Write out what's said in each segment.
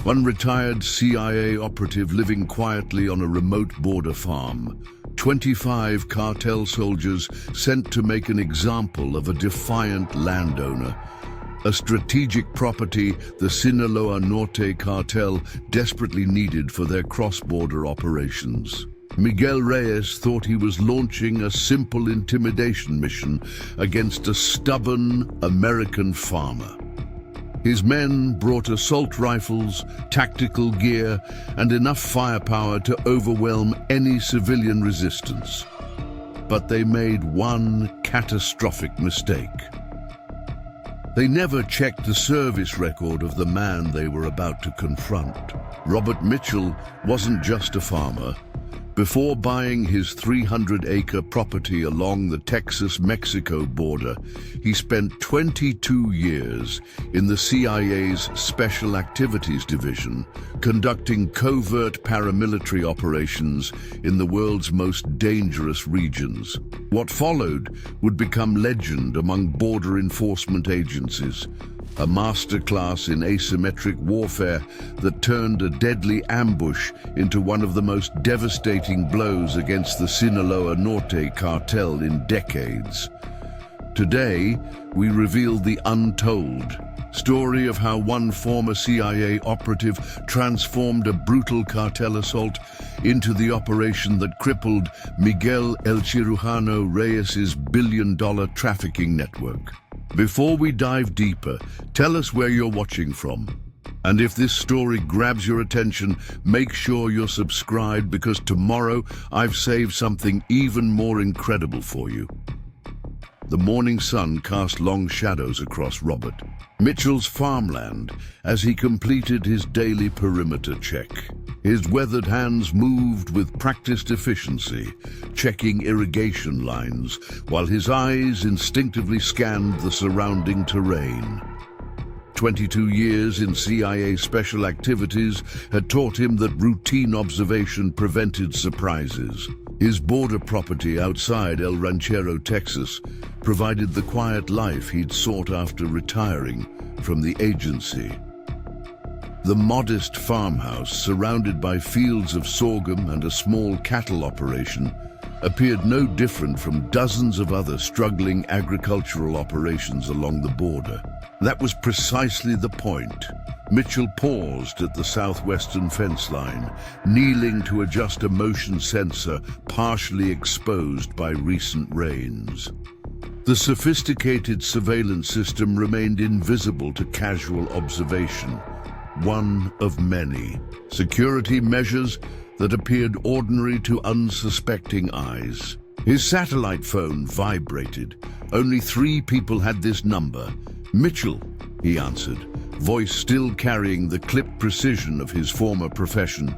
One retired CIA operative living quietly on a remote border farm. 25 cartel soldiers sent to make an example of a defiant landowner. A strategic property the Sinaloa Norte cartel desperately needed for their cross-border operations. Miguel Reyes thought he was launching a simple intimidation mission against a stubborn American farmer. His men brought assault rifles, tactical gear, and enough firepower to overwhelm any civilian resistance. But they made one catastrophic mistake. They never checked the service record of the man they were about to confront. Robert Mitchell wasn't just a farmer. Before buying his 300-acre property along the Texas-Mexico border, he spent 22 years in the CIA's Special Activities Division, conducting covert paramilitary operations in the world's most dangerous regions. What followed would become legend among border enforcement agencies, a masterclass in asymmetric warfare that turned a deadly ambush into one of the most devastating blows against the Sinaloa Norte cartel in decades. Today, we reveal the untold story of how one former CIA operative transformed a brutal cartel assault into the operation that crippled Miguel El Cirujano Reyes's billion-dollar trafficking network. Before we dive deeper, tell us where you're watching from. And if this story grabs your attention, make sure you're subscribed, because tomorrow I've saved something even more incredible for you. The morning sun cast long shadows across Robert Mitchell's farmland as he completed his daily perimeter check. His weathered hands moved with practiced efficiency, checking irrigation lines, while his eyes instinctively scanned the surrounding terrain. 22 years in CIA special activities had taught him that routine observation prevented surprises. His border property outside El Ranchero, Texas, provided the quiet life he'd sought after retiring from the agency. The modest farmhouse, surrounded by fields of sorghum and a small cattle operation, appeared no different from dozens of other struggling agricultural operations along the border. That was precisely the point. Mitchell paused at the southwestern fence line, kneeling to adjust a motion sensor partially exposed by recent rains. The sophisticated surveillance system remained invisible to casual observation, one of many security measures that appeared ordinary to unsuspecting eyes. His satellite phone vibrated. Only 3 people had this number. "Mitchell," he answered, voice still carrying the clipped precision of his former profession.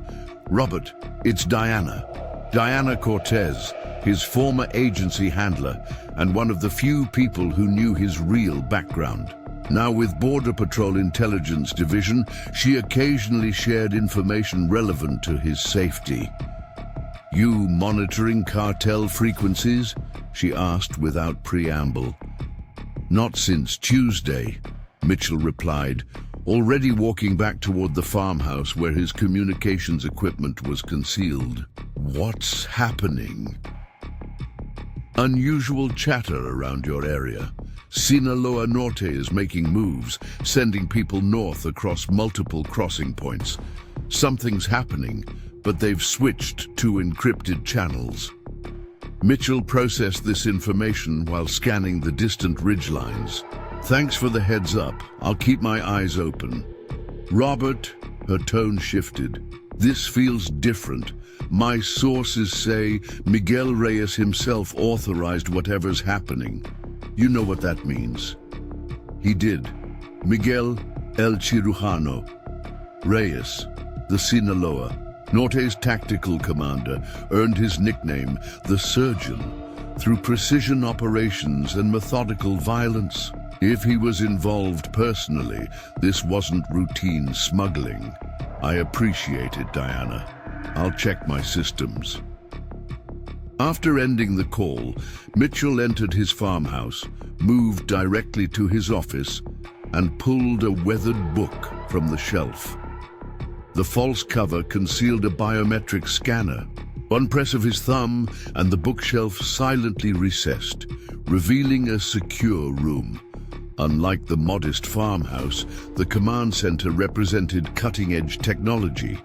"Robert, it's Diana. Diana Cortez, his former agency handler, and one of the few people who knew his real background. Now with Border Patrol Intelligence Division, she occasionally shared information relevant to his safety." "You monitoring cartel frequencies?" she asked without preamble. "Not since Tuesday," Mitchell replied, already walking back toward the farmhouse where his communications equipment was concealed. "What's happening?" "Unusual chatter around your area. Sinaloa Norte is making moves, sending people north across multiple crossing points. Something's happening, but they've switched to encrypted channels." Mitchell processed this information while scanning the distant ridgelines. "Thanks for the heads up. I'll keep my eyes open." "Robert," her tone shifted, "this feels different. My sources say Miguel Reyes himself authorized whatever's happening. You know what that means." "He did. Miguel El Cirujano Reyes, the Sinaloa Norte's tactical commander, earned his nickname, the Surgeon, through precision operations and methodical violence. If he was involved personally, this wasn't routine smuggling. I appreciate it, Diana. I'll check my systems." After ending the call, Mitchell entered his farmhouse, moved directly to his office, and pulled a weathered book from the shelf. The false cover concealed a biometric scanner. One press of his thumb and the bookshelf silently recessed, revealing a secure room. Unlike the modest farmhouse, the command center represented cutting-edge technology.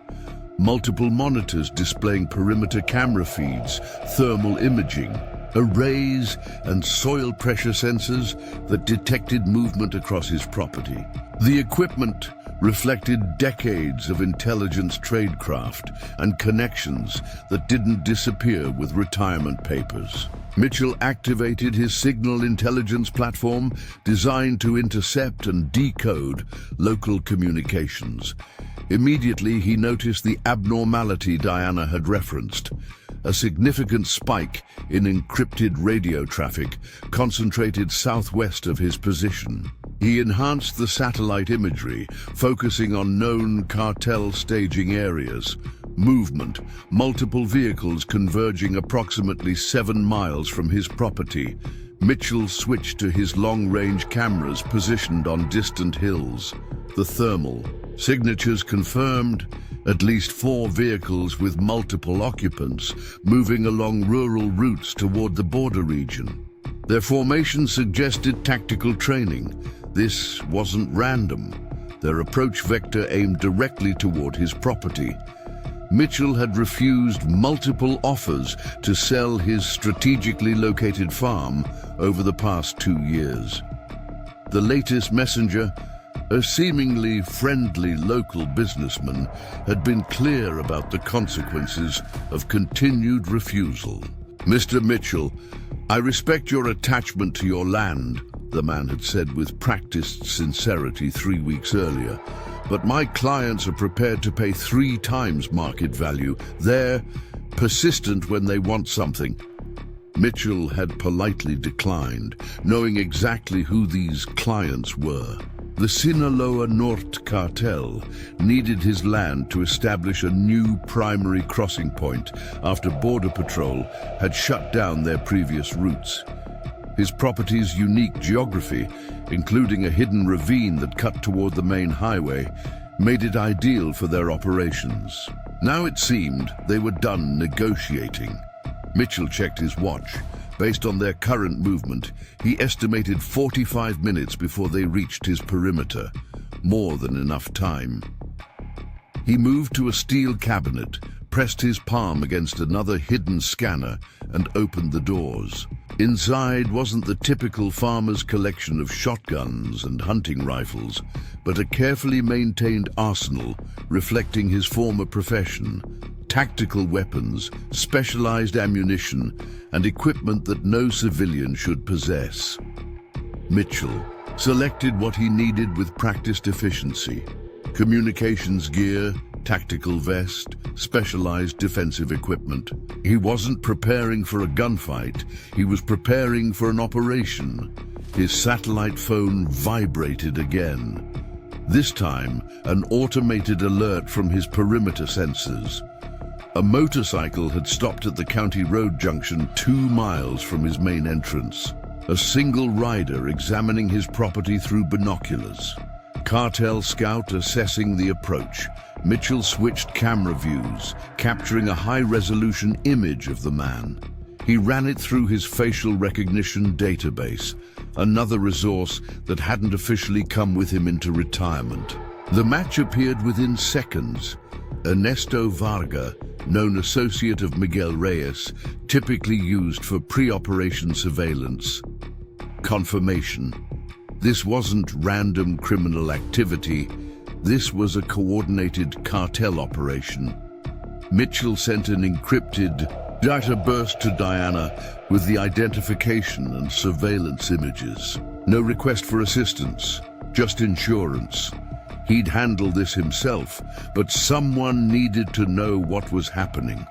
Multiple monitors displaying perimeter camera feeds, thermal imaging, arrays and soil pressure sensors that detected movement across his property. The equipment reflected decades of intelligence tradecraft and connections that didn't disappear with retirement papers. Mitchell activated his signal intelligence platform designed to intercept and decode local communications. Immediately, he noticed the abnormality Diana had referenced, a significant spike in encrypted radio traffic concentrated southwest of his position. He enhanced the satellite imagery, focusing on known cartel staging areas. Movement, multiple vehicles converging approximately 7 miles from his property. Mitchell switched to his long-range cameras positioned on distant hills. The thermal signatures confirmed at least 4 vehicles with multiple occupants moving along rural routes toward the border region. Their formation suggested tactical training. This wasn't random. Their approach vector aimed directly toward his property. Mitchell had refused multiple offers to sell his strategically located farm over the past 2 years. The latest messenger, a seemingly friendly local businessman, had been clear about the consequences of continued refusal. "Mr. Mitchell, I respect your attachment to your land," the man had said with practiced sincerity 3 weeks earlier. "But my clients are prepared to pay 3 times market value. They're persistent when they want something." Mitchell had politely declined, knowing exactly who these clients were. The Sinaloa Norte cartel needed his land to establish a new primary crossing point after Border Patrol had shut down their previous routes. His property's unique geography, including a hidden ravine that cut toward the main highway, made it ideal for their operations. Now it seemed they were done negotiating. Mitchell checked his watch. Based on their current movement, he estimated 45 minutes before they reached his perimeter. More than enough time. He moved to a steel cabinet, pressed his palm against another hidden scanner, and opened the doors. Inside wasn't the typical farmer's collection of shotguns and hunting rifles, but a carefully maintained arsenal reflecting his former profession. Tactical weapons, specialized ammunition, and equipment that no civilian should possess. Mitchell selected what he needed with practiced efficiency. Communications gear, tactical vest, specialized defensive equipment. He wasn't preparing for a gunfight, he was preparing for an operation. His satellite phone vibrated again. This time, an automated alert from his perimeter sensors. A motorcycle had stopped at the county road junction 2 miles from his main entrance. A single rider examining his property through binoculars. Cartel scout assessing the approach. Mitchell switched camera views, capturing a high-resolution image of the man. He ran it through his facial recognition database, another resource that hadn't officially come with him into retirement. The match appeared within seconds. Ernesto Varga, known associate of Miguel Reyes, typically used for pre-operation surveillance. Confirmation. This wasn't random criminal activity. This was a coordinated cartel operation. Mitchell sent an encrypted data burst to Diana with the identification and surveillance images. No request for assistance, just insurance. He'd handle this himself, but someone needed to know what was happening.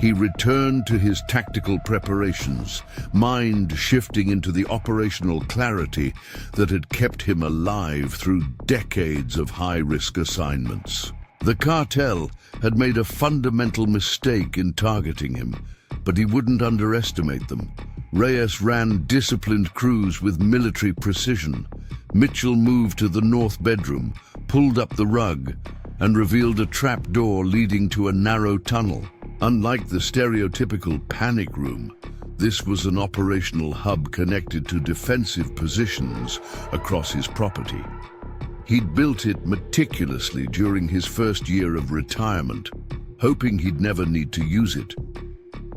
He returned to his tactical preparations, mind shifting into the operational clarity that had kept him alive through decades of high-risk assignments. The cartel had made a fundamental mistake in targeting him, but he wouldn't underestimate them. Reyes ran disciplined crews with military precision. Mitchell moved to the north bedroom, pulled up the rug, and revealed a trap door leading to a narrow tunnel. Unlike the stereotypical panic room, this was an operational hub connected to defensive positions across his property. He'd built it meticulously during his first year of retirement, hoping he'd never need to use it.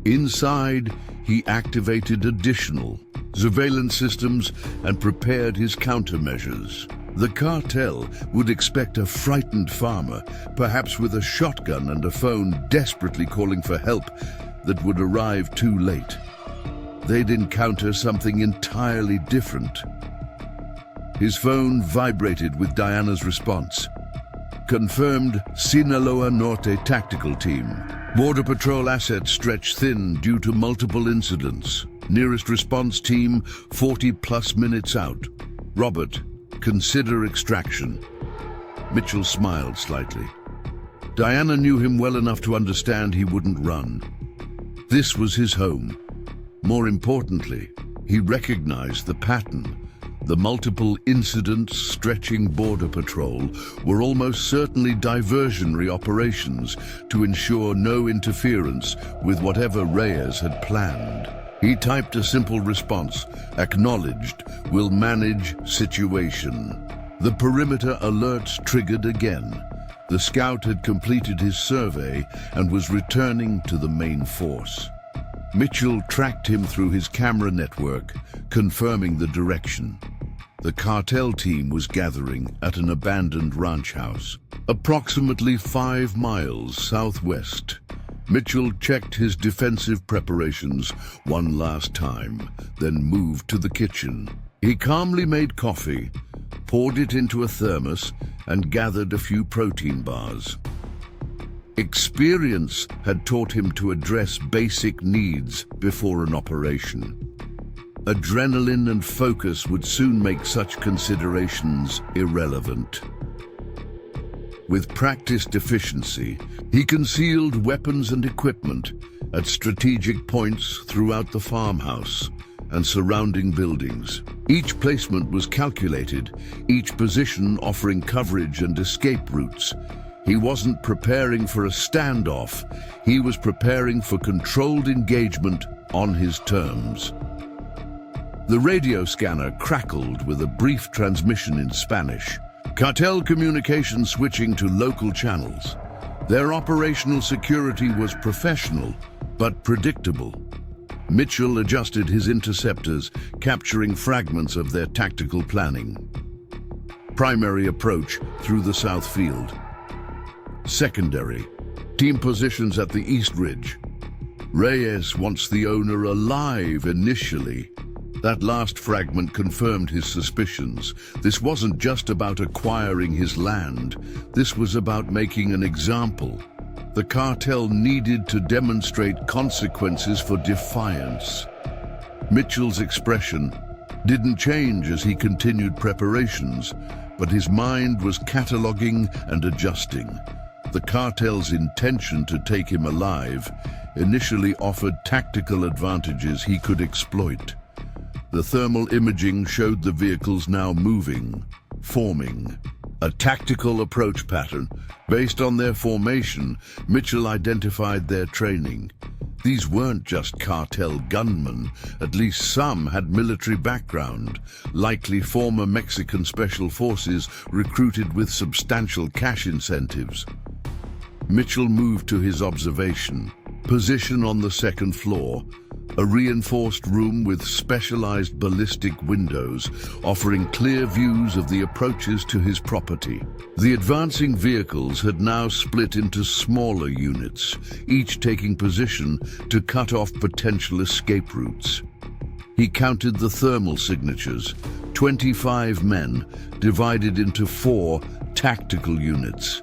Inside, he activated additional surveillance systems and prepared his countermeasures. The cartel would expect a frightened farmer, perhaps with a shotgun and a phone desperately calling for help, that would arrive too late. They'd encounter something entirely different. His phone vibrated with Diana's response. Confirmed Sinaloa Norte tactical team. Border Patrol assets stretched thin due to multiple incidents. Nearest response team 40+ minutes out. Robert, consider extraction. Mitchell smiled slightly. Diana knew him well enough to understand he wouldn't run. This was his home. More importantly, he recognized the pattern. The multiple incidents stretching Border Patrol were almost certainly diversionary operations to ensure no interference with whatever Reyes had planned. He typed a simple response, acknowledged, will manage situation. The perimeter alerts triggered again. The scout had completed his survey and was returning to the main force. Mitchell tracked him through his camera network, confirming the direction. The cartel team was gathering at an abandoned ranch house, approximately 5 miles southwest. Mitchell checked his defensive preparations one last time, then moved to the kitchen. He calmly made coffee, poured it into a thermos, and gathered a few protein bars. Experience had taught him to address basic needs before an operation. Adrenaline and focus would soon make such considerations irrelevant. With practiced efficiency, he concealed weapons and equipment at strategic points throughout the farmhouse and surrounding buildings. Each placement was calculated, each position offering coverage and escape routes. He wasn't preparing for a standoff, he was preparing for controlled engagement on his terms. The radio scanner crackled with a brief transmission in Spanish. Cartel communication switching to local channels. Their operational security was professional, but predictable. Mitchell adjusted his interceptors, capturing fragments of their tactical planning. Primary approach through the south field. Secondary, team positions at the East Ridge. Reyes wants the owner alive initially. That last fragment confirmed his suspicions. This wasn't just about acquiring his land. This was about making an example. The cartel needed to demonstrate consequences for defiance. Mitchell's expression didn't change as he continued preparations, but his mind was cataloging and adjusting. The cartel's intention to take him alive initially offered tactical advantages he could exploit. The thermal imaging showed the vehicles now moving, forming. A tactical approach pattern. Based on their formation, Mitchell identified their training. These weren't just cartel gunmen. At least some had military background, likely former Mexican special forces recruited with substantial cash incentives. Mitchell moved to his observation. Position on the second floor. A reinforced room with specialized ballistic windows, offering clear views of the approaches to his property. The advancing vehicles had now split into smaller units, each taking position to cut off potential escape routes. He counted the thermal signatures, 25 men, divided into 4 tactical units.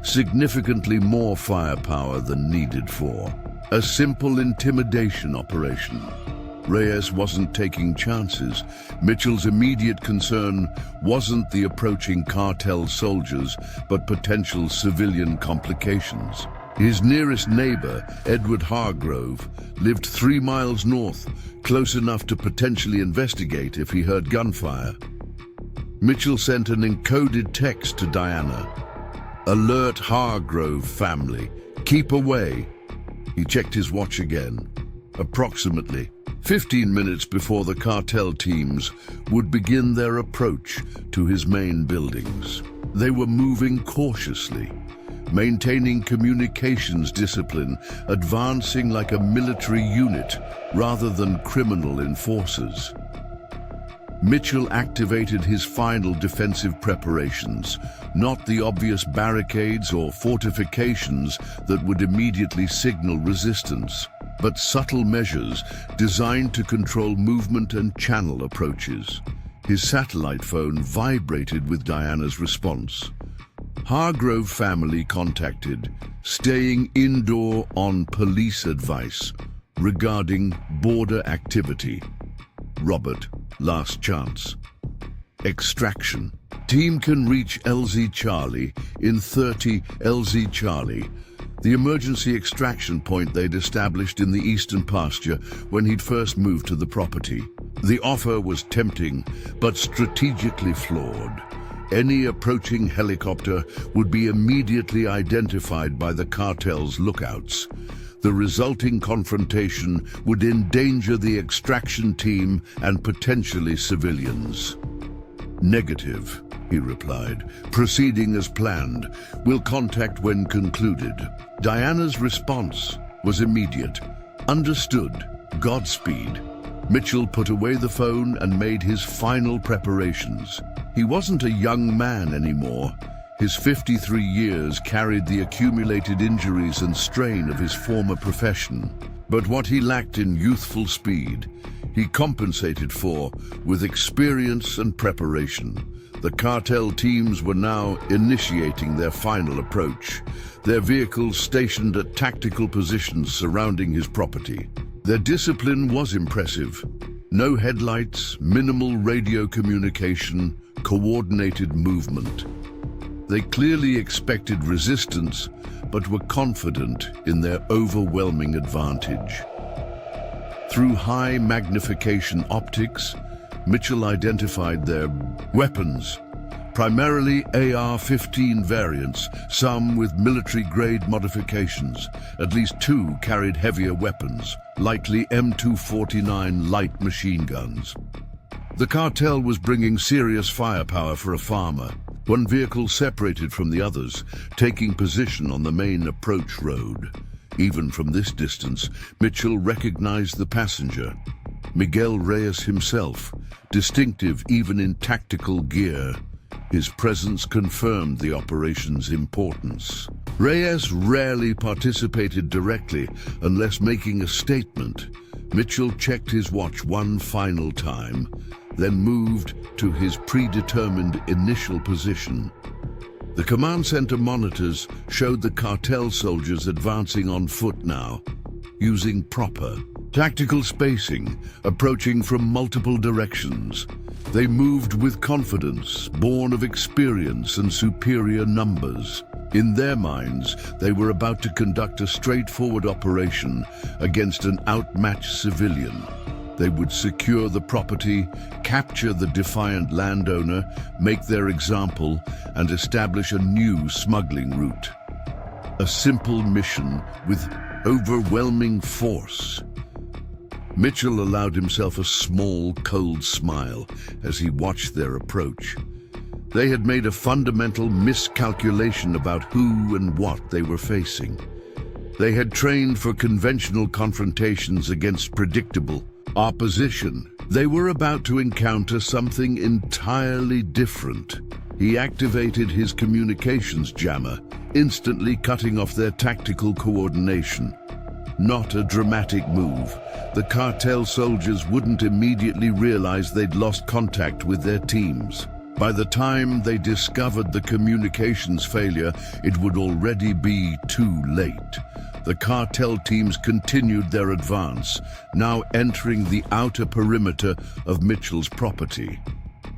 Significantly more firepower than needed for a simple intimidation operation. Reyes wasn't taking chances. Mitchell's immediate concern wasn't the approaching cartel soldiers, but potential civilian complications. His nearest neighbor, Edward Hargrove, lived 3 miles north, close enough to potentially investigate if he heard gunfire. Mitchell sent an encoded text to Diana. Alert Hargrove family. Keep away. He checked his watch again. Approximately 15 minutes before the cartel teams would begin their approach to his main buildings. They were moving cautiously, maintaining communications discipline, advancing like a military unit rather than criminal enforcers. Mitchell activated his final defensive preparations, not the obvious barricades or fortifications that would immediately signal resistance, but subtle measures designed to control movement and channel approaches. His satellite phone vibrated with Diana's response. Hargrove family contacted, staying indoor on police advice regarding border activity. Robert, last chance. Extraction. Team can reach LZ Charlie in 30 LZ Charlie, the emergency extraction point they'd established in the eastern pasture when he'd first moved to the property. The offer was tempting, but strategically flawed. Any approaching helicopter would be immediately identified by the cartel's lookouts. The resulting confrontation would endanger the extraction team and potentially civilians. Negative, he replied, proceeding as planned. We'll contact when concluded. Diana's response was immediate. Understood. Godspeed. Mitchell put away the phone and made his final preparations. He wasn't a young man anymore. His 53 years carried the accumulated injuries and strain of his former profession. But what he lacked in youthful speed, he compensated for with experience and preparation. The cartel teams were now initiating their final approach, their vehicles stationed at tactical positions surrounding his property. Their discipline was impressive. No headlights, minimal radio communication, coordinated movement. They clearly expected resistance, but were confident in their overwhelming advantage. Through high magnification optics, Mitchell identified their weapons, primarily AR-15 variants, some with military-grade modifications. At least 2 carried heavier weapons, likely M249 light machine guns. The cartel was bringing serious firepower for a farmer. One vehicle separated from the others, taking position on the main approach road. Even from this distance, Mitchell recognized the passenger, Miguel Reyes himself, distinctive even in tactical gear. His presence confirmed the operation's importance. Reyes rarely participated directly unless making a statement. Mitchell checked his watch one final time, then moved to his predetermined initial position. The command center monitors showed the cartel soldiers advancing on foot now, using proper tactical spacing, approaching from multiple directions. They moved with confidence, born of experience and superior numbers. In their minds, they were about to conduct a straightforward operation against an outmatched civilian. They would secure the property, capture the defiant landowner, make their example, and establish a new smuggling route. A simple mission with overwhelming force. Mitchell allowed himself a small, cold smile as he watched their approach. They had made a fundamental miscalculation about who and what they were facing. They had trained for conventional confrontations against predictable opposition. They were about to encounter something entirely different. He activated his communications jammer, instantly cutting off their tactical coordination. Not a dramatic move. The cartel soldiers wouldn't immediately realize they'd lost contact with their teams. By the time they discovered the communications failure, it would already be too late. The cartel teams continued their advance, now entering the outer perimeter of Mitchell's property.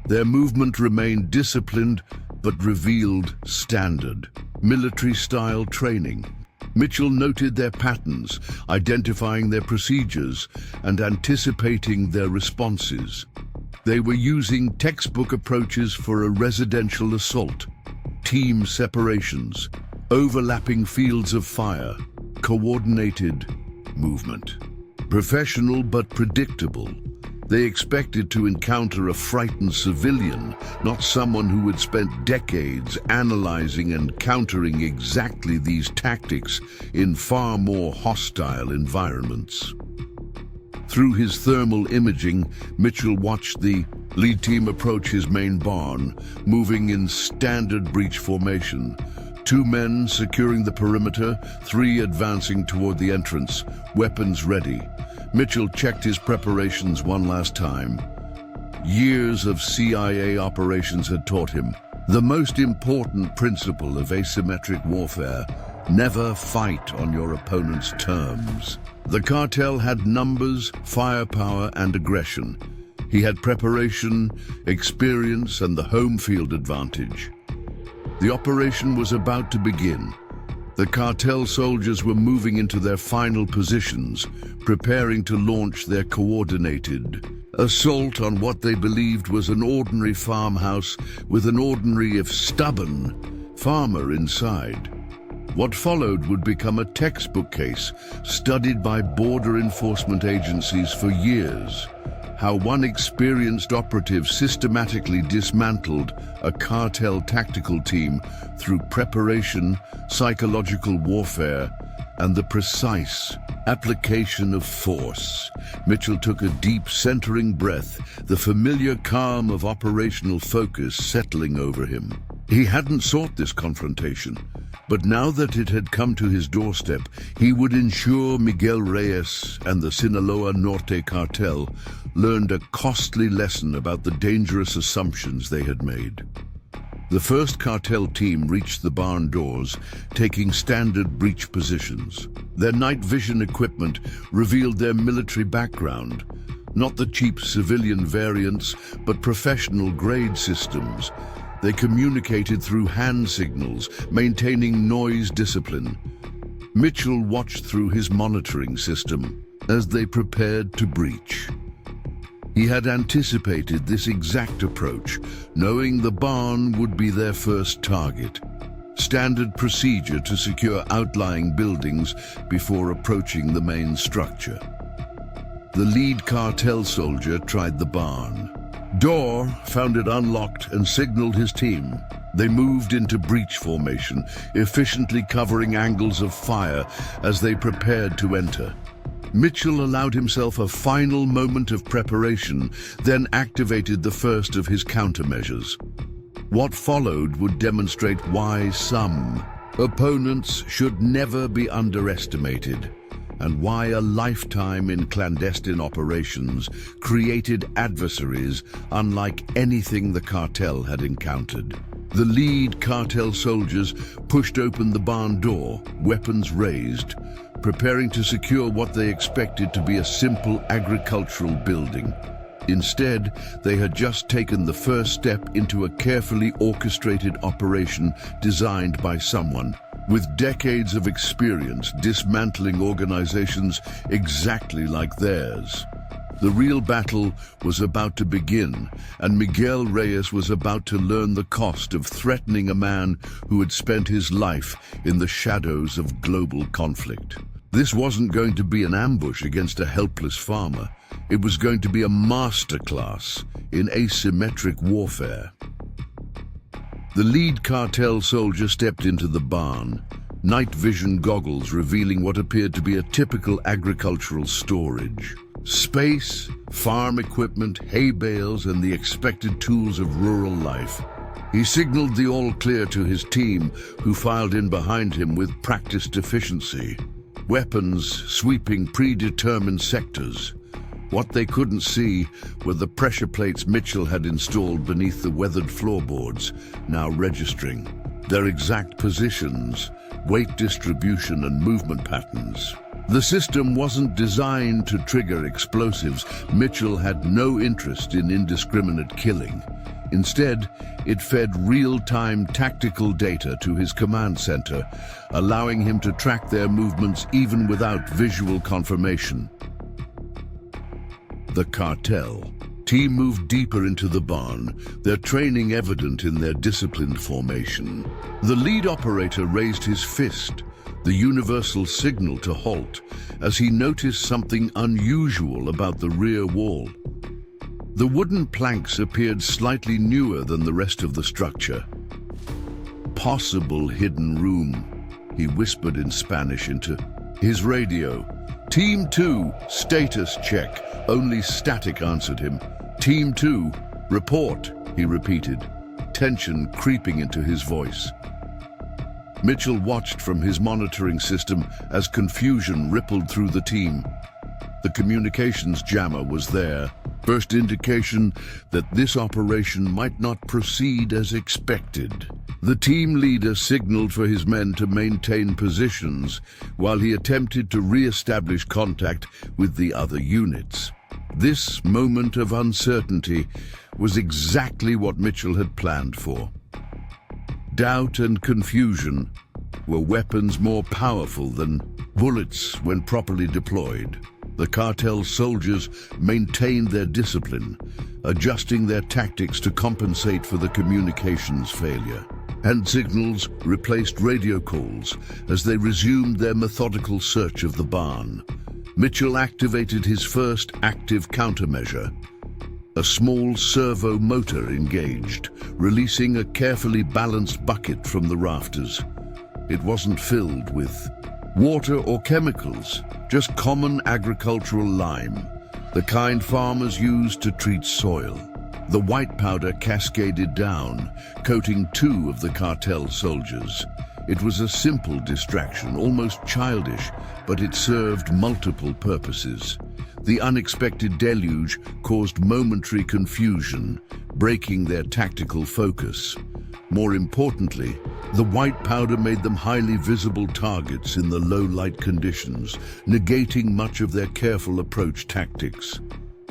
Their movement remained disciplined, but revealed standard, military-style training. Mitchell noted their patterns, identifying their procedures and anticipating their responses. They were using textbook approaches for a residential assault. team separations, overlapping fields of fire, coordinated movement. Professional but predictable. They expected to encounter a frightened civilian, not someone who had spent decades analyzing and countering exactly these tactics in far more hostile environments. Through his thermal imaging, Mitchell watched the lead team approach his main barn, moving in standard breach formation. 2 men securing the perimeter, 3 advancing toward the entrance, weapons ready. Mitchell checked his preparations one last time. Years of CIA operations had taught him the most important principle of asymmetric warfare: never fight on your opponent's terms. The cartel had numbers, firepower, and aggression. He had preparation, experience, and the home field advantage. The operation was about to begin. The cartel soldiers were moving into their final positions, preparing to launch their coordinated assault on what they believed was an ordinary farmhouse with an ordinary, if stubborn, farmer inside. What followed would become a textbook case studied by border enforcement agencies for years. How one experienced operative systematically dismantled a cartel tactical team through preparation, psychological warfare, and the precise application of force. Mitchell took a deep, centering breath, the familiar calm of operational focus settling over him. He hadn't sought this confrontation, but now that it had come to his doorstep, he would ensure Miguel Reyes and the Sinaloa Norte cartel learned a costly lesson about the dangerous assumptions they had made. The first cartel team reached the barn doors, taking standard breach positions. Their night vision equipment revealed their military background, not the cheap civilian variants, but professional-grade systems. They communicated through hand signals, maintaining noise discipline. Mitchell watched through his monitoring system as they prepared to breach. He had anticipated this exact approach, knowing the barn would be their first target. Standard procedure to secure outlying buildings before approaching the main structure. The lead cartel soldier tried the barn door, found it unlocked, and signaled his team. They moved into breach formation, efficiently covering angles of fire as they prepared to enter. Mitchell allowed himself a final moment of preparation, then activated the first of his countermeasures. What followed would demonstrate why some opponents should never be underestimated, and why a lifetime in clandestine operations created adversaries unlike anything the cartel had encountered. The lead cartel soldiers pushed open the barn door, weapons raised, preparing to secure what they expected to be a simple agricultural building. Instead, they had just taken the first step into a carefully orchestrated operation designed by someone with decades of experience dismantling organizations exactly like theirs. The real battle was about to begin, and Miguel Reyes was about to learn the cost of threatening a man who had spent his life in the shadows of global conflict. This wasn't going to be an ambush against a helpless farmer. It was going to be a masterclass in asymmetric warfare. The lead cartel soldier stepped into the barn, night vision goggles revealing what appeared to be a typical agricultural storage. Space, farm equipment, hay bales, and the expected tools of rural life. He signaled the all clear to his team, who filed in behind him with practiced efficiency. Weapons sweeping predetermined sectors. What they couldn't see were the pressure plates Mitchell had installed beneath the weathered floorboards, now registering their exact positions, weight distribution, and movement patterns. The system wasn't designed to trigger explosives. Mitchell had no interest in indiscriminate killing. Instead, it fed real-time tactical data to his command center, allowing him to track their movements even without visual confirmation. The cartel team moved deeper into the barn, their training evident in their disciplined formation. The lead operator raised his fist, the universal signal to halt, as he noticed something unusual about the rear wall. The wooden planks appeared slightly newer than the rest of the structure. "Possible hidden room," he whispered in Spanish into his radio. "Team 2, status check." Only static answered him. "Team 2, report," he repeated, tension creeping into his voice. Mitchell watched from his monitoring system as confusion rippled through the team. The communications jammer was there, first indication that this operation might not proceed as expected. The team leader signaled for his men to maintain positions while he attempted to re-establish contact with the other units. This moment of uncertainty was exactly what Mitchell had planned for. Doubt and confusion were weapons more powerful than bullets when properly deployed. The cartel soldiers maintained their discipline, adjusting their tactics to compensate for the communications failure. Hand signals replaced radio calls as they resumed their methodical search of the barn. Mitchell activated his first active countermeasure. A small servo motor engaged, releasing a carefully balanced bucket from the rafters. It wasn't filled with water or chemicals, just common agricultural lime, the kind farmers use to treat soil. The white powder cascaded down, coating 2 of the cartel soldiers. It was a simple distraction, almost childish, but it served multiple purposes. The unexpected deluge caused momentary confusion, breaking their tactical focus. More importantly, the white powder made them highly visible targets in the low-light conditions, negating much of their careful approach tactics.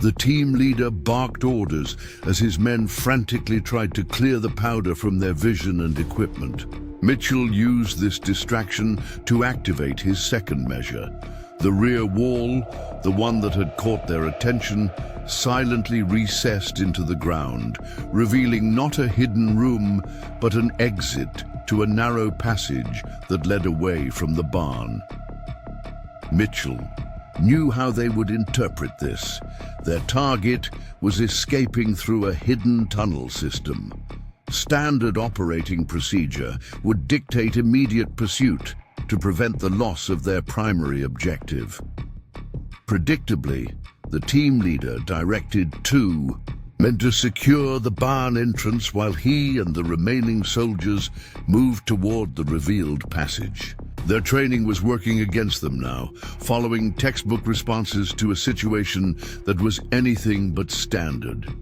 The team leader barked orders as his men frantically tried to clear the powder from their vision and equipment. Mitchell used this distraction to activate his second measure. The rear wall, the one that had caught their attention, silently recessed into the ground, revealing not a hidden room, but an exit to a narrow passage that led away from the barn. Mitchell knew how they would interpret this. Their target was escaping through a hidden tunnel system. Standard operating procedure would dictate immediate pursuit to prevent the loss of their primary objective. Predictably, the team leader directed 2 men to secure the barn entrance while he and the remaining soldiers moved toward the revealed passage. Their training was working against them now, following textbook responses to a situation that was anything but standard.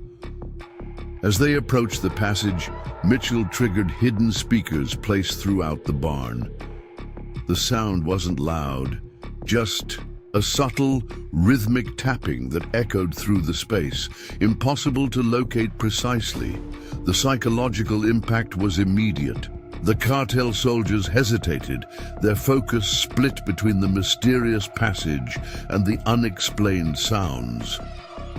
As they approached the passage, Mitchell triggered hidden speakers placed throughout the barn. The sound wasn't loud, just a subtle, rhythmic tapping that echoed through the space, impossible to locate precisely. The psychological impact was immediate. The cartel soldiers hesitated, their focus split between the mysterious passage and the unexplained sounds.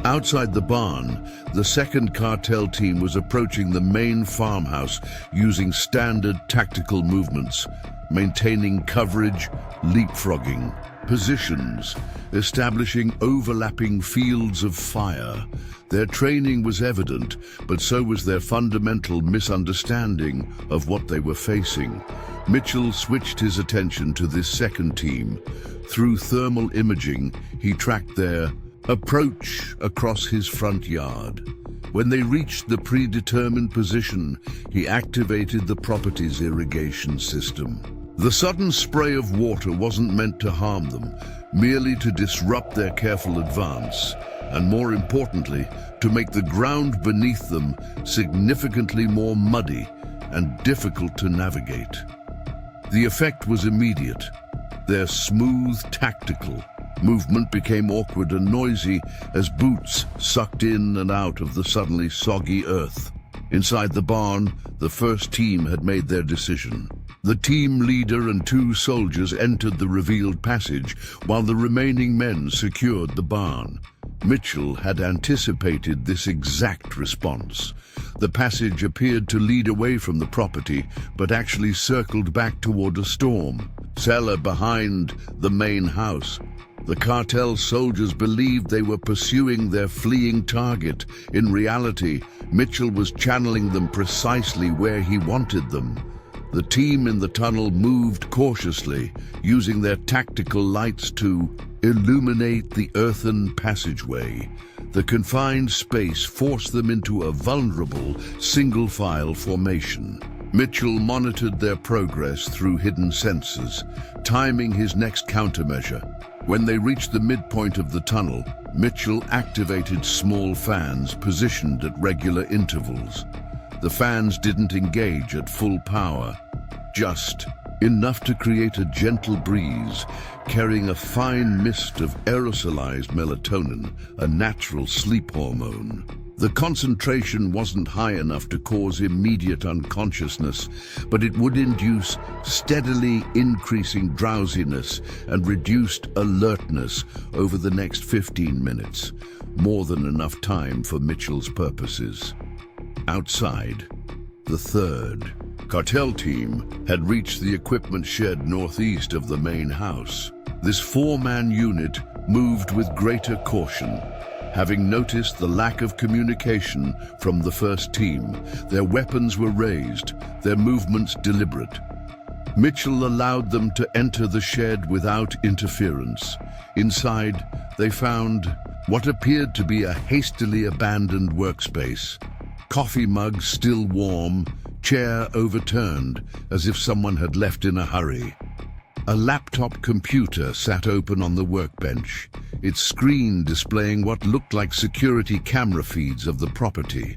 Outside the barn, the second cartel team was approaching the main farmhouse using standard tactical movements, maintaining coverage, leapfrogging positions, establishing overlapping fields of fire. Their training was evident, but so was their fundamental misunderstanding of what they were facing. Mitchell switched his attention to this second team. Through thermal imaging, he tracked their approach across his front yard. When they reached the predetermined position, he activated the property's irrigation system. The sudden spray of water wasn't meant to harm them, merely to disrupt their careful advance, and more importantly, to make the ground beneath them significantly more muddy and difficult to navigate. The effect was immediate. Their smooth, tactical movement became awkward and noisy as boots sucked in and out of the suddenly soggy earth. Inside the barn, the first team had made their decision. The team leader and 2 soldiers entered the revealed passage while the remaining men secured the barn. Mitchell had anticipated this exact response. The passage appeared to lead away from the property, but actually circled back toward a storm cellar behind the main house. The cartel soldiers believed they were pursuing their fleeing target. In reality, Mitchell was channeling them precisely where he wanted them. The team in the tunnel moved cautiously, using their tactical lights to illuminate the earthen passageway. The confined space forced them into a vulnerable, single-file formation. Mitchell monitored their progress through hidden sensors, timing his next countermeasure. When they reached the midpoint of the tunnel, Mitchell activated small fans positioned at regular intervals. The fans didn't engage at full power, just enough to create a gentle breeze, carrying a fine mist of aerosolized melatonin, a natural sleep hormone. The concentration wasn't high enough to cause immediate unconsciousness, but it would induce steadily increasing drowsiness and reduced alertness over the next 15 minutes, more than enough time for Mitchell's purposes. Outside, the third cartel team had reached the equipment shed northeast of the main house. This four-man unit moved with greater caution. Having noticed the lack of communication from the first team, their weapons were raised, their movements deliberate. Mitchell allowed them to enter the shed without interference. Inside, they found what appeared to be a hastily abandoned workspace. Coffee mug still warm, chair overturned, as if someone had left in a hurry. A laptop computer sat open on the workbench, its screen displaying what looked like security camera feeds of the property.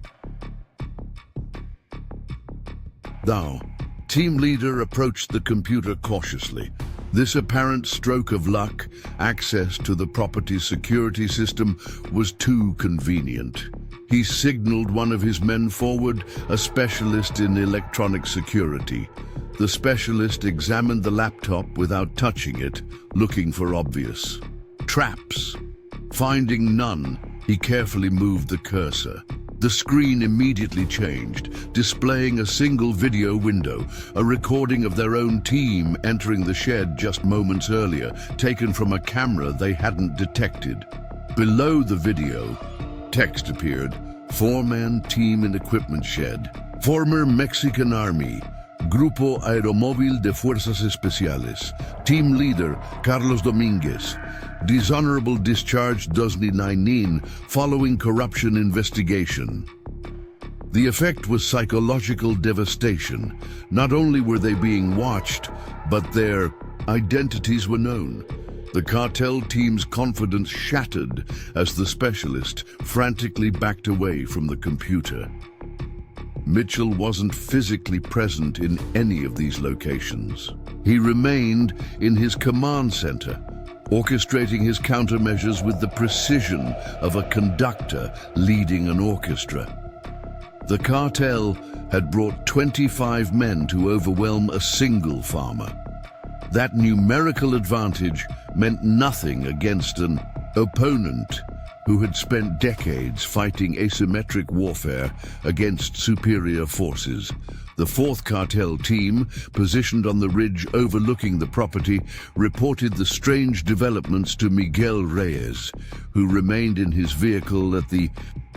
Now, team leader approached the computer cautiously. This apparent stroke of luck, access to the property's security system, was too convenient. He signaled one of his men forward, a specialist in electronic security. The specialist examined the laptop without touching it, looking for obvious traps. Finding none, he carefully moved the cursor. The screen immediately changed, displaying a single video window, a recording of their own team entering the shed just moments earlier, taken from a camera they hadn't detected. Below the video, text appeared: four-man team in equipment shed. Former Mexican Army, Grupo Aeromóvil de Fuerzas Especiales. Team leader, Carlos Dominguez. Dishonorable discharge 2019 following corruption investigation. The effect was psychological devastation. Not only were they being watched, but their identities were known. The cartel team's confidence shattered as the specialist frantically backed away from the computer. Mitchell wasn't physically present in any of these locations. He remained in his command center, orchestrating his countermeasures with the precision of a conductor leading an orchestra. The cartel had brought 25 men to overwhelm a single farmer. That numerical advantage meant nothing against an opponent who had spent decades fighting asymmetric warfare against superior forces. The fourth cartel team, positioned on the ridge overlooking the property, reported the strange developments to Miguel Reyes, who remained in his vehicle at the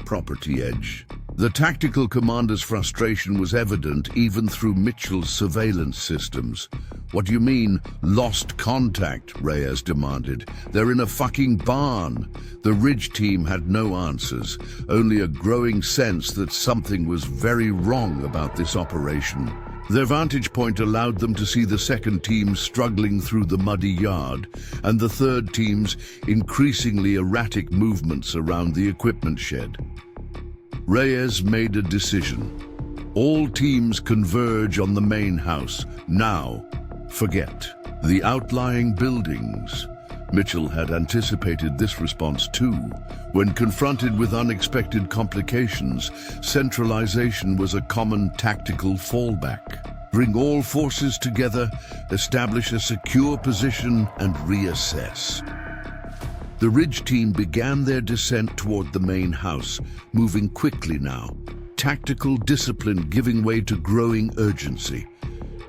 property edge. The tactical commander's frustration was evident even through Mitchell's surveillance systems. "What do you mean, lost contact?" Reyes demanded. "They're in a fucking barn." The ridge team had no answers, only a growing sense that something was very wrong about this operation. Their vantage point allowed them to see the second team struggling through the muddy yard, and the third team's increasingly erratic movements around the equipment shed. Reyes made a decision. All teams converge on the main house. Now, forget the outlying buildings. Mitchell had anticipated this response too. When confronted with unexpected complications, centralization was a common tactical fallback. Bring all forces together, establish a secure position, and reassess. The Ridge team began their descent toward the main house, moving quickly now, tactical discipline giving way to growing urgency.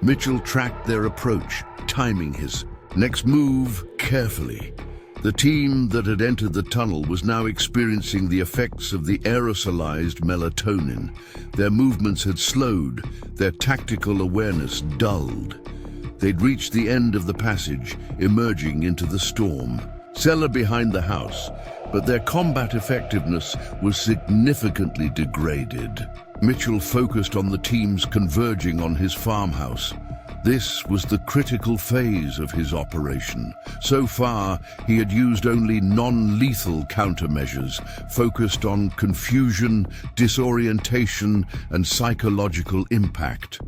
Mitchell tracked their approach, timing his next move carefully. The team that had entered the tunnel was now experiencing the effects of the aerosolized melatonin. Their movements had slowed, their tactical awareness dulled. They'd reached the end of the passage, emerging into the storm. Cellar behind the house, but their combat effectiveness was significantly degraded. Mitchell focused on the teams converging on his farmhouse. This was the critical phase of his operation. So far, he had used only non-lethal countermeasures, focused on confusion, disorientation, and psychological impact.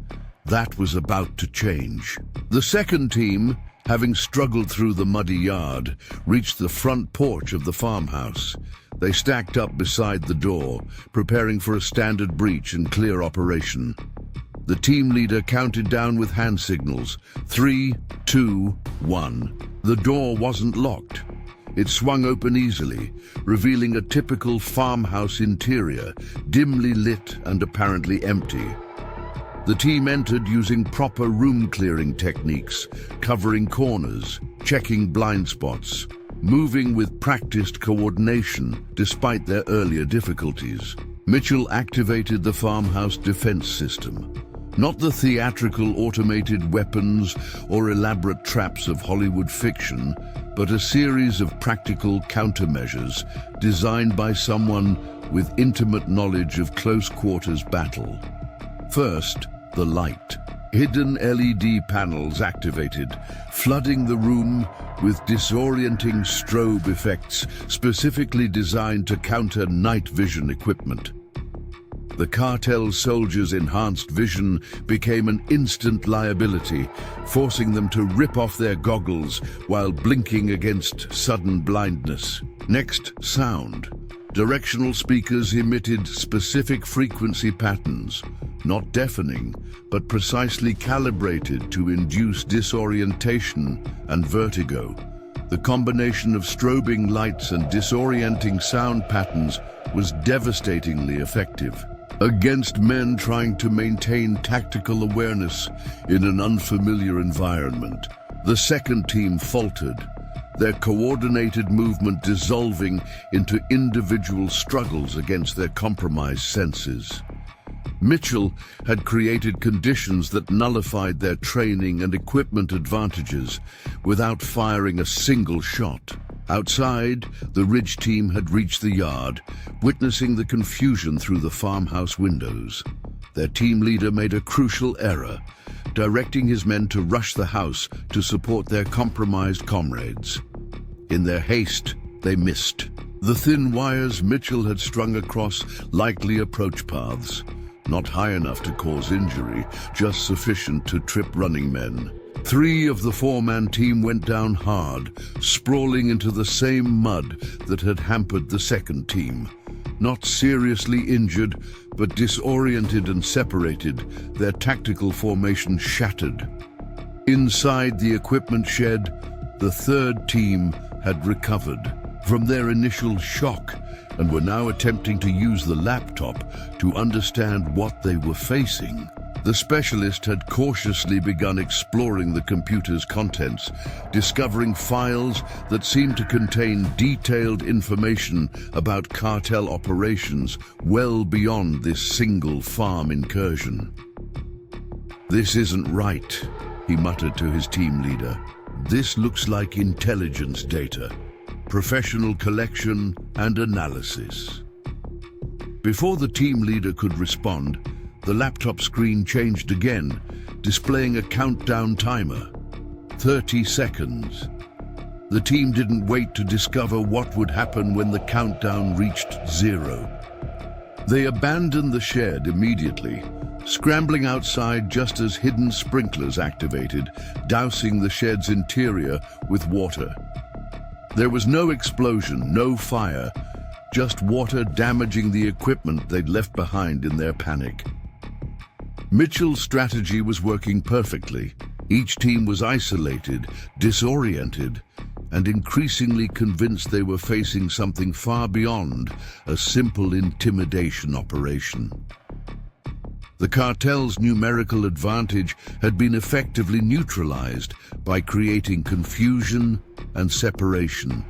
That was about to change. The second team, having struggled through the muddy yard, reached the front porch of the farmhouse. They stacked up beside the door, preparing for a standard breach and clear operation. The team leader counted down with hand signals. 3, 2, 1. The door wasn't locked. It swung open easily, revealing a typical farmhouse interior, dimly lit and apparently empty. The team entered using proper room-clearing techniques, covering corners, checking blind spots, moving with practiced coordination despite their earlier difficulties. Mitchell activated the farmhouse defense system. Not the theatrical automated weapons or elaborate traps of Hollywood fiction, but a series of practical countermeasures designed by someone with intimate knowledge of close-quarters battle. First, the light. Hidden LED panels activated, flooding the room with disorienting strobe effects specifically designed to counter night vision equipment. The Cartel soldiers' enhanced vision became an instant liability, forcing them to rip off their goggles while blinking against sudden blindness. Next, sound. Directional speakers emitted specific frequency patterns, not deafening, but precisely calibrated to induce disorientation and vertigo. The combination of strobing lights and disorienting sound patterns was devastatingly effective against men trying to maintain tactical awareness in an unfamiliar environment. The second team faltered, their coordinated movement dissolving into individual struggles against their compromised senses. Mitchell had created conditions that nullified their training and equipment advantages without firing a single shot. Outside, the Ridge team had reached the yard, witnessing the confusion through the farmhouse windows. Their team leader made a crucial error, directing his men to rush the house to support their compromised comrades. In their haste, they missed. The thin wires Mitchell had strung across likely approach paths, not high enough to cause injury, just sufficient to trip running men. 3 of the 4-man team went down hard, sprawling into the same mud that had hampered the second team. Not seriously injured, but disoriented and separated, their tactical formation shattered. Inside the equipment shed, the third team had recovered from their initial shock and were now attempting to use the laptop to understand what they were facing. The specialist had cautiously begun exploring the computer's contents, discovering files that seemed to contain detailed information about cartel operations well beyond this single farm incursion. "This isn't right," he muttered to his team leader. "This looks like intelligence data, professional collection and analysis." Before the team leader could respond, the laptop screen changed again, displaying a countdown timer. 30 seconds. The team didn't wait to discover what would happen when the countdown reached 0. They abandoned the shed immediately, scrambling outside just as hidden sprinklers activated, dousing the shed's interior with water. There was no explosion, no fire, just water damaging the equipment they'd left behind in their panic. Mitchell's strategy was working perfectly. Each team was isolated, disoriented, and increasingly convinced they were facing something far beyond a simple intimidation operation. The cartel's numerical advantage had been effectively neutralized by creating confusion and separation.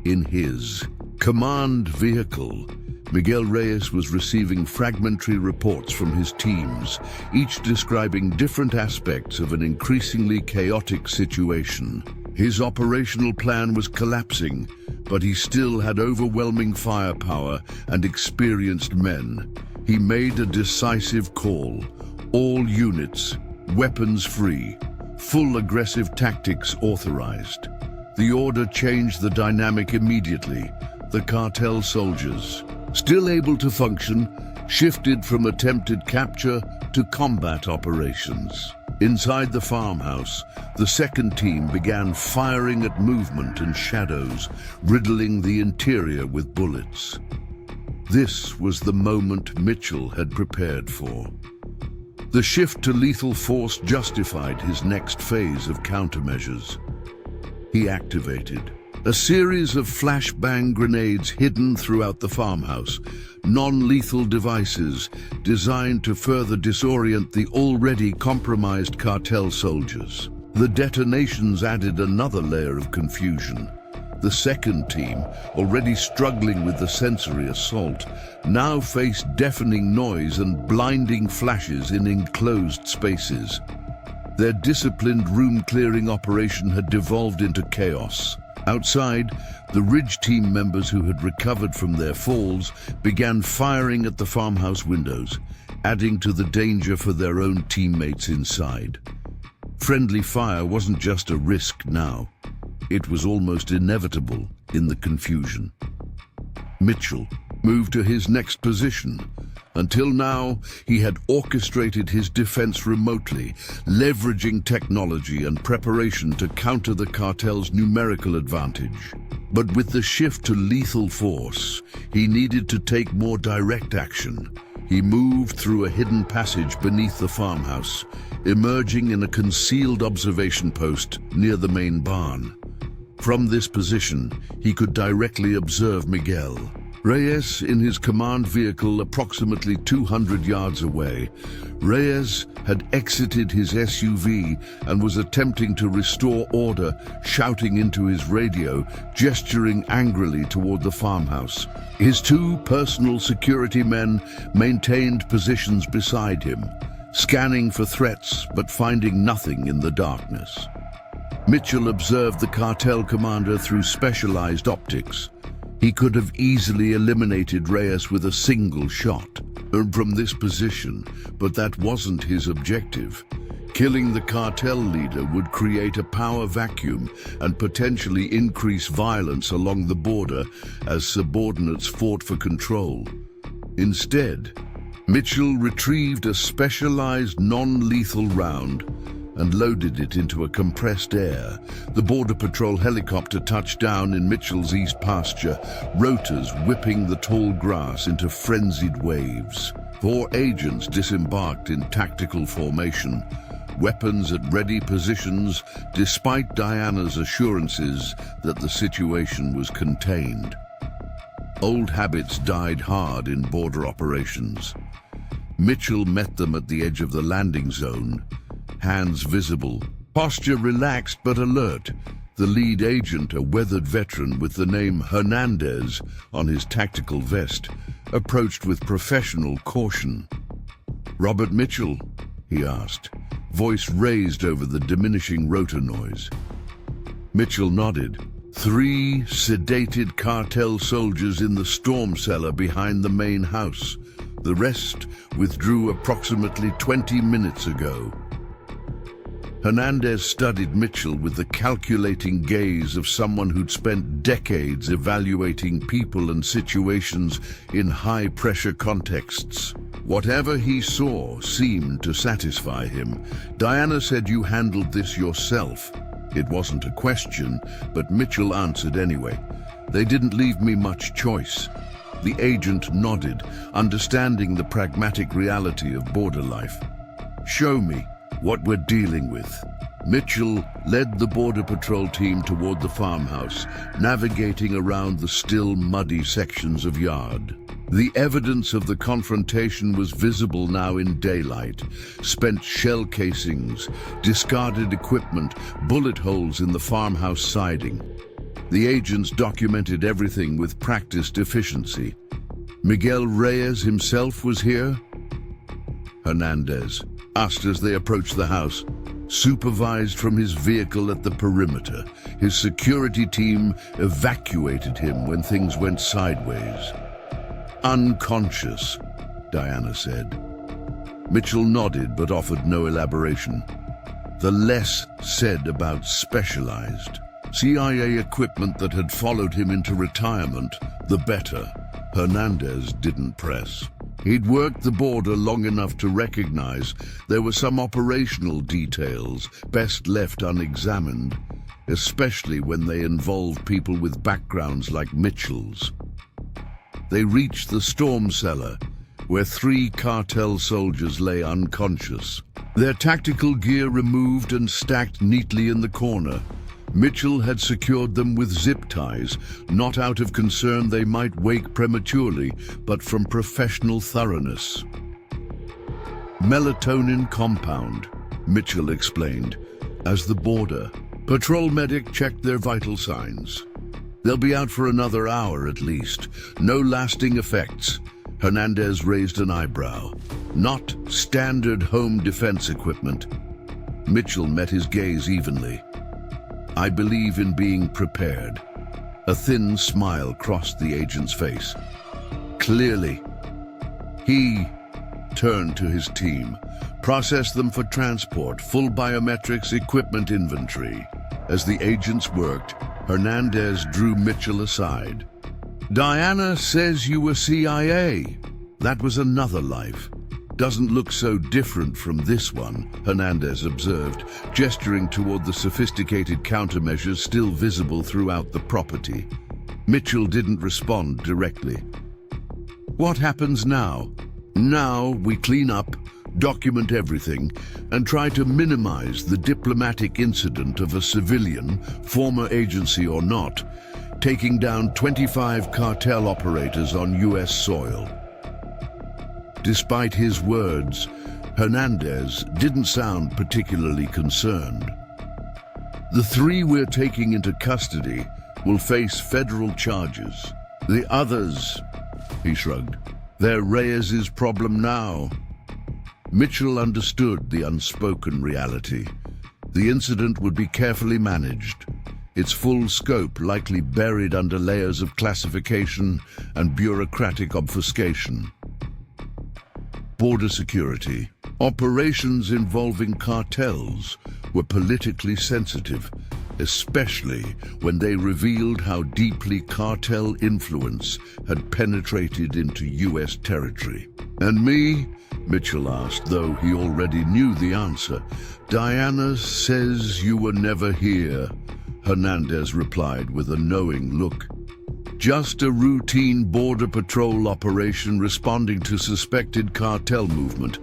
In his command vehicle, Miguel Reyes was receiving fragmentary reports from his teams, each describing different aspects of an increasingly chaotic situation. His operational plan was collapsing, but he still had overwhelming firepower and experienced men. He made a decisive call: all units, weapons free, full aggressive tactics authorized. The order changed the dynamic immediately. The cartel soldiers, still able to function, shifted from attempted capture to combat operations. Inside the farmhouse, the second team began firing at movement and shadows, riddling the interior with bullets. This was the moment Mitchell had prepared for. The shift to lethal force justified his next phase of countermeasures. He activated a series of flashbang grenades hidden throughout the farmhouse, non-lethal devices designed to further disorient the already compromised cartel soldiers. The detonations added another layer of confusion. The second team, already struggling with the sensory assault, now faced deafening noise and blinding flashes in enclosed spaces. Their disciplined room-clearing operation had devolved into chaos. Outside, the Ridge team members who had recovered from their falls began firing at the farmhouse windows, adding to the danger for their own teammates inside. Friendly fire wasn't just a risk now. It was almost inevitable in the confusion. Mitchell moved to his next position. Until now, he had orchestrated his defense remotely, leveraging technology and preparation to counter the cartel's numerical advantage. But with the shift to lethal force, he needed to take more direct action. He moved through a hidden passage beneath the farmhouse, emerging in a concealed observation post near the main barn. From this position, he could directly observe Miguel Reyes in his command vehicle approximately 200 yards away. Reyes had exited his SUV and was attempting to restore order, shouting into his radio, gesturing angrily toward the farmhouse. His two personal security men maintained positions beside him, scanning for threats but finding nothing in the darkness. Mitchell observed the cartel commander through specialized optics. He could have easily eliminated Reyes with a single shot from this position, but that wasn't his objective. Killing the cartel leader would create a power vacuum and potentially increase violence along the border as subordinates fought for control. Instead, Mitchell retrieved a specialized non-lethal round and loaded it into a compressed air. The Border Patrol helicopter touched down in Mitchell's east pasture, rotors whipping the tall grass into frenzied waves. 4 agents disembarked in tactical formation, weapons at ready positions, despite Diana's assurances that the situation was contained. Old habits died hard in border operations. Mitchell met them at the edge of the landing zone, hands visible, posture relaxed but alert. The lead agent, a weathered veteran with the name Hernandez on his tactical vest, approached with professional caution. "Robert Mitchell?" he asked, voice raised over the diminishing rotor noise. Mitchell nodded. 3 sedated cartel soldiers in the storm cellar behind the main house. The rest withdrew approximately 20 minutes ago. Hernandez studied Mitchell with the calculating gaze of someone who'd spent decades evaluating people and situations in high-pressure contexts. Whatever he saw seemed to satisfy him. "Diana said you handled this yourself." It wasn't a question, but Mitchell answered anyway. "They didn't leave me much choice." The agent nodded, understanding the pragmatic reality of border life. "Show me what we're dealing with." Mitchell led the Border Patrol team toward the farmhouse, navigating around the still muddy sections of yard. The evidence of the confrontation was visible now in daylight. Spent shell casings, discarded equipment, bullet holes in the farmhouse siding. The agents documented everything with practiced efficiency. Miguel Reyes himself was here? Hernandez asked as they approached the house. Supervised from his vehicle at the perimeter, his security team evacuated him when things went sideways. Unconscious, Diana said. Mitchell nodded but offered no elaboration. The less said about specialized CIA equipment that had followed him into retirement, the better. Hernandez didn't press. He'd worked the border long enough to recognize there were some operational details best left unexamined, especially when they involved people with backgrounds like Mitchell's. They reached the storm cellar, where 3 cartel soldiers lay unconscious, their tactical gear removed and stacked neatly in the corner. Mitchell had secured them with zip ties, not out of concern they might wake prematurely, but from professional thoroughness. Melatonin compound, Mitchell explained, as the Border Patrol medic checked their vital signs. They'll be out for another hour at least. No lasting effects. Hernandez raised an eyebrow. Not standard home defense equipment. Mitchell met his gaze evenly. I believe in being prepared. A thin smile crossed the agent's face. Clearly. He turned to his team. Process them for transport, full biometrics, equipment inventory. As the agents worked, Hernandez drew Mitchell aside. Diana says you were CIA. That was another life. Doesn't look so different from this one, Hernandez observed, gesturing toward the sophisticated countermeasures still visible throughout the property. Mitchell didn't respond directly. What happens now? Now we clean up, document everything, and try to minimize the diplomatic incident of a civilian, former agency or not, taking down 25 cartel operators on U.S. soil. Despite his words, Hernandez didn't sound particularly concerned. The 3 we're taking into custody will face federal charges. The others, he shrugged, they're Reyes' problem now. Mitchell understood the unspoken reality. The incident would be carefully managed, its full scope likely buried under layers of classification and bureaucratic obfuscation. Border security. Operations involving cartels were politically sensitive, especially when they revealed how deeply cartel influence had penetrated into U.S. territory. And me? Mitchell asked, though he already knew the answer. Diana says you were never here, Hernandez replied with a knowing look. Just a routine Border Patrol operation responding to suspected cartel movement.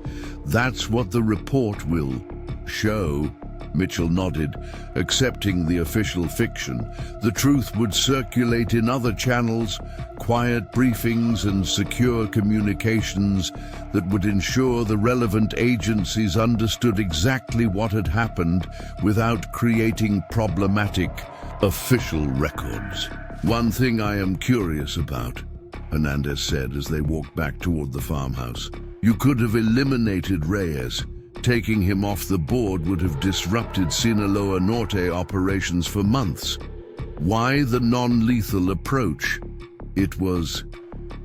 That's what the report will show. Mitchell nodded, accepting the official fiction. The truth would circulate in other channels, quiet briefings and secure communications that would ensure the relevant agencies understood exactly what had happened without creating problematic official records. One thing I am curious about, Hernandez said as they walked back toward the farmhouse. You could have eliminated Reyes. Taking him off the board would have disrupted Sinaloa Norte operations for months. Why the non-lethal approach? It was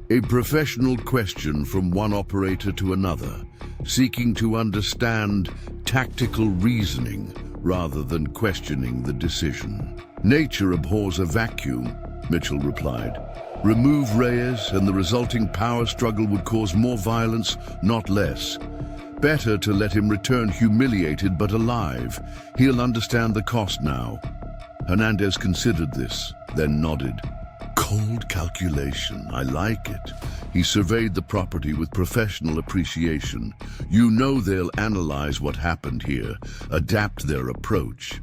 a professional question from one operator to another, seeking to understand tactical reasoning rather than questioning the decision. Nature abhors a vacuum, Mitchell replied. Remove Reyes and the resulting power struggle would cause more violence, not less. Better to let him return humiliated but alive. He'll understand the cost now. Hernandez considered this, then nodded. Cold calculation, I like it. He surveyed the property with professional appreciation. You know they'll analyze what happened here, adapt their approach.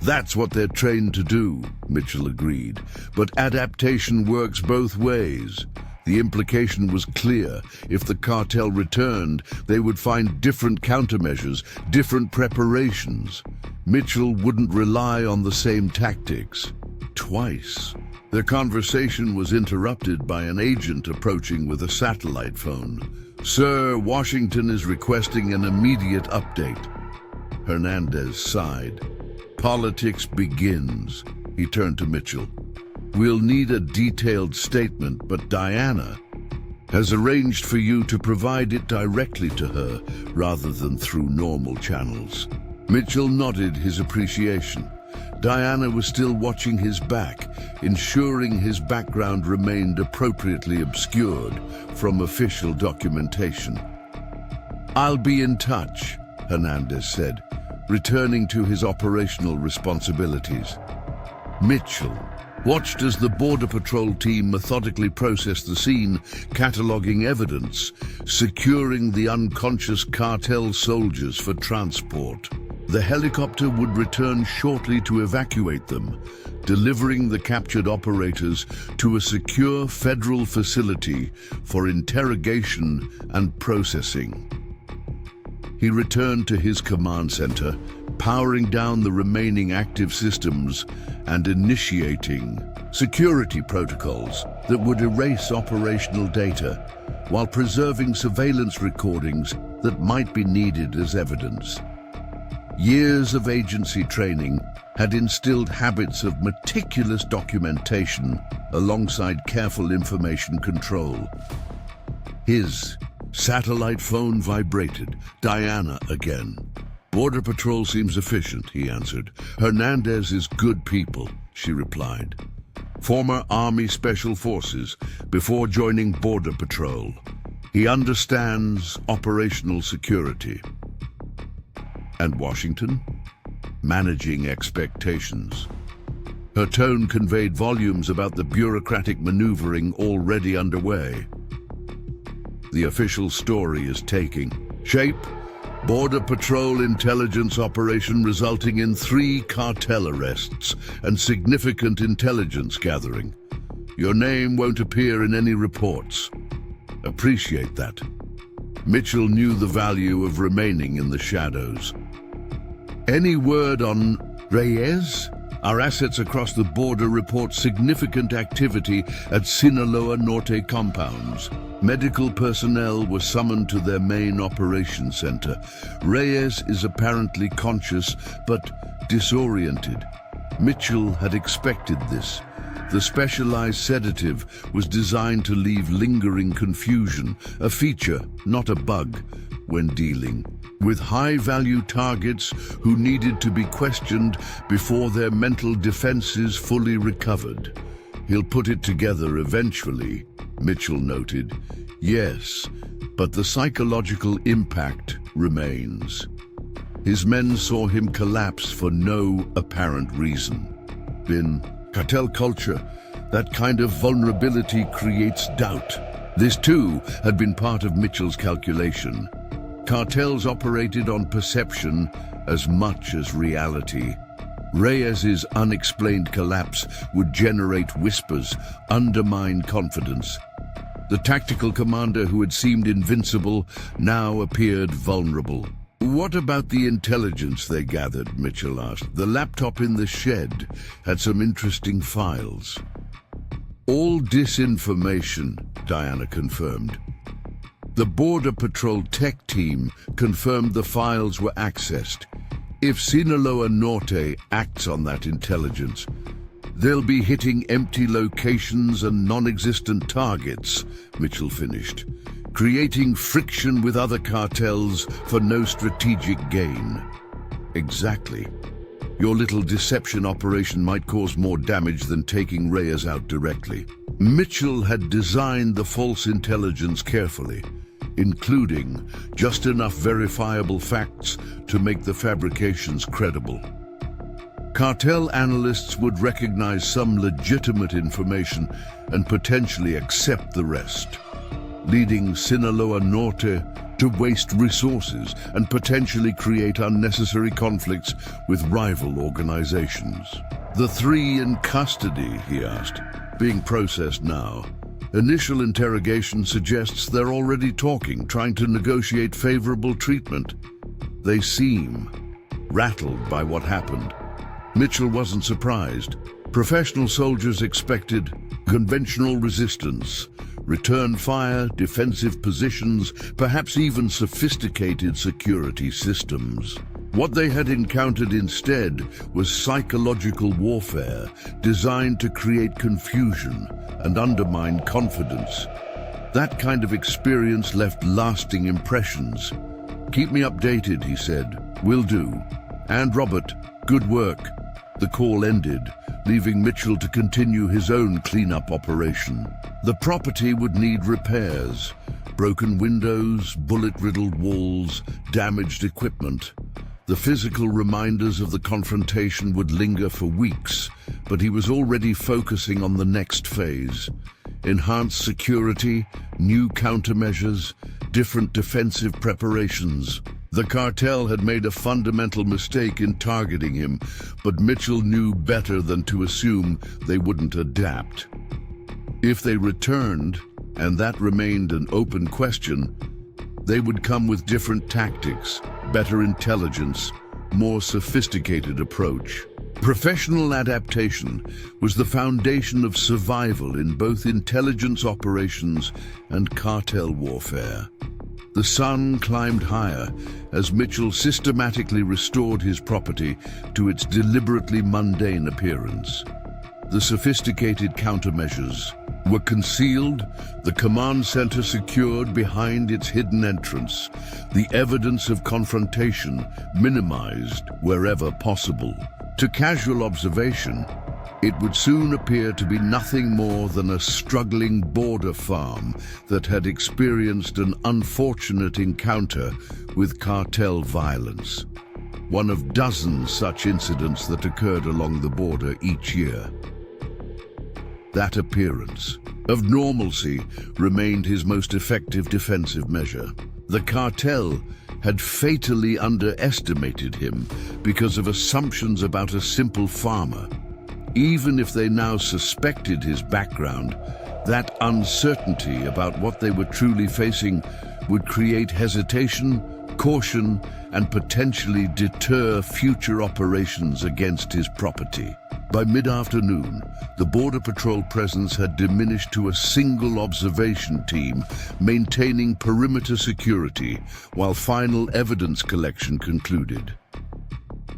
That's what they're trained to do, Mitchell agreed. But adaptation works both ways. The implication was clear. If the cartel returned, they would find different countermeasures, different preparations. Mitchell wouldn't rely on the same tactics. Twice. Their conversation was interrupted by an agent approaching with a satellite phone. "Sir, Washington is requesting an immediate update." Hernandez sighed. "Politics begins." He turned to Mitchell. "We'll need a detailed statement, but Diana has arranged for you to provide it directly to her rather than through normal channels." Mitchell nodded his appreciation. Diana was still watching his back, ensuring his background remained appropriately obscured from official documentation. "I'll be in touch," Hernandez said, returning to his operational responsibilities. Mitchell watched as the Border Patrol team methodically processed the scene, cataloging evidence, securing the unconscious cartel soldiers for transport. The helicopter would return shortly to evacuate them, delivering the captured operators to a secure federal facility for interrogation and processing. He returned to his command center, powering down the remaining active systems and initiating security protocols that would erase operational data while preserving surveillance recordings that might be needed as evidence. Years of agency training had instilled habits of meticulous documentation alongside careful information control. His satellite phone vibrated. Diana again. "Border Patrol seems efficient," he answered. "Hernandez is good people," she replied. "Former Army Special Forces before joining Border Patrol. He understands operational security." And Washington? Managing expectations. Her tone conveyed volumes about the bureaucratic maneuvering already underway. The official story is taking shape. Border Patrol intelligence operation resulting in 3 cartel arrests and significant intelligence gathering. Your name won't appear in any reports. Appreciate that. Mitchell knew the value of remaining in the shadows. "Any word on Reyes? Our assets across the border report significant activity at Sinaloa Norte compounds. Medical personnel were summoned to their main operations center. Reyes is apparently conscious but disoriented." Mitchell had expected this. The specialized sedative was designed to leave lingering confusion, a feature, not a bug, when dealing with high-value targets who needed to be questioned before their mental defenses fully recovered. "He'll put it together eventually," Mitchell noted. "Yes, but the psychological impact remains." His men saw him collapse for no apparent reason. In cartel culture, that kind of vulnerability creates doubt. This too had been part of Mitchell's calculation. Cartels operated on perception as much as reality. Reyes's unexplained collapse would generate whispers, undermine confidence. The tactical commander who had seemed invincible now appeared vulnerable. "What about the intelligence they gathered?" Mitchell asked. "The laptop in the shed had some interesting files." "All disinformation," Diana confirmed. The Border Patrol tech team confirmed the files were accessed. If Sinaloa Norte acts on that intelligence, they'll be hitting empty locations and non-existent targets, Mitchell finished, creating friction with other cartels for no strategic gain. Exactly. Your little deception operation might cause more damage than taking Reyes out directly. Mitchell had designed the false intelligence carefully, including just enough verifiable facts to make the fabrications credible. Cartel analysts would recognize some legitimate information and potentially accept the rest, leading Sinaloa Norte to waste resources and potentially create unnecessary conflicts with rival organizations. The three in custody, he asked, being processed now. Initial interrogation suggests they're already talking, trying to negotiate favorable treatment. They seem rattled by what happened. Mitchell wasn't surprised. Professional soldiers expected conventional resistance, return fire, defensive positions, perhaps even sophisticated security systems. What they had encountered instead was psychological warfare designed to create confusion and undermine confidence. That kind of experience left lasting impressions. "Keep me updated," he said. "Will do. And Robert, good work." The call ended, leaving Mitchell to continue his own cleanup operation. The property would need repairs: broken windows, bullet-riddled walls, damaged equipment. The physical reminders of the confrontation would linger for weeks, but he was already focusing on the next phase: enhanced security, new countermeasures, different defensive preparations. The cartel had made a fundamental mistake in targeting him, but Mitchell knew better than to assume they wouldn't adapt. If they returned, and that remained an open question, they would come with different tactics, better intelligence, more sophisticated approach. Professional adaptation was the foundation of survival in both intelligence operations and cartel warfare. The sun climbed higher as Mitchell systematically restored his property to its deliberately mundane appearance. The sophisticated countermeasures were concealed, the command center secured behind its hidden entrance, the evidence of confrontation minimized wherever possible. To casual observation, it would soon appear to be nothing more than a struggling border farm that had experienced an unfortunate encounter with cartel violence. One of dozens such incidents that occurred along the border each year. That appearance of normalcy remained his most effective defensive measure. The cartel had fatally underestimated him because of assumptions about a simple farmer. Even if they now suspected his background, that uncertainty about what they were truly facing would create hesitation, caution, and potentially deter future operations against his property. By mid-afternoon, the Border Patrol presence had diminished to a single observation team maintaining perimeter security while final evidence collection concluded.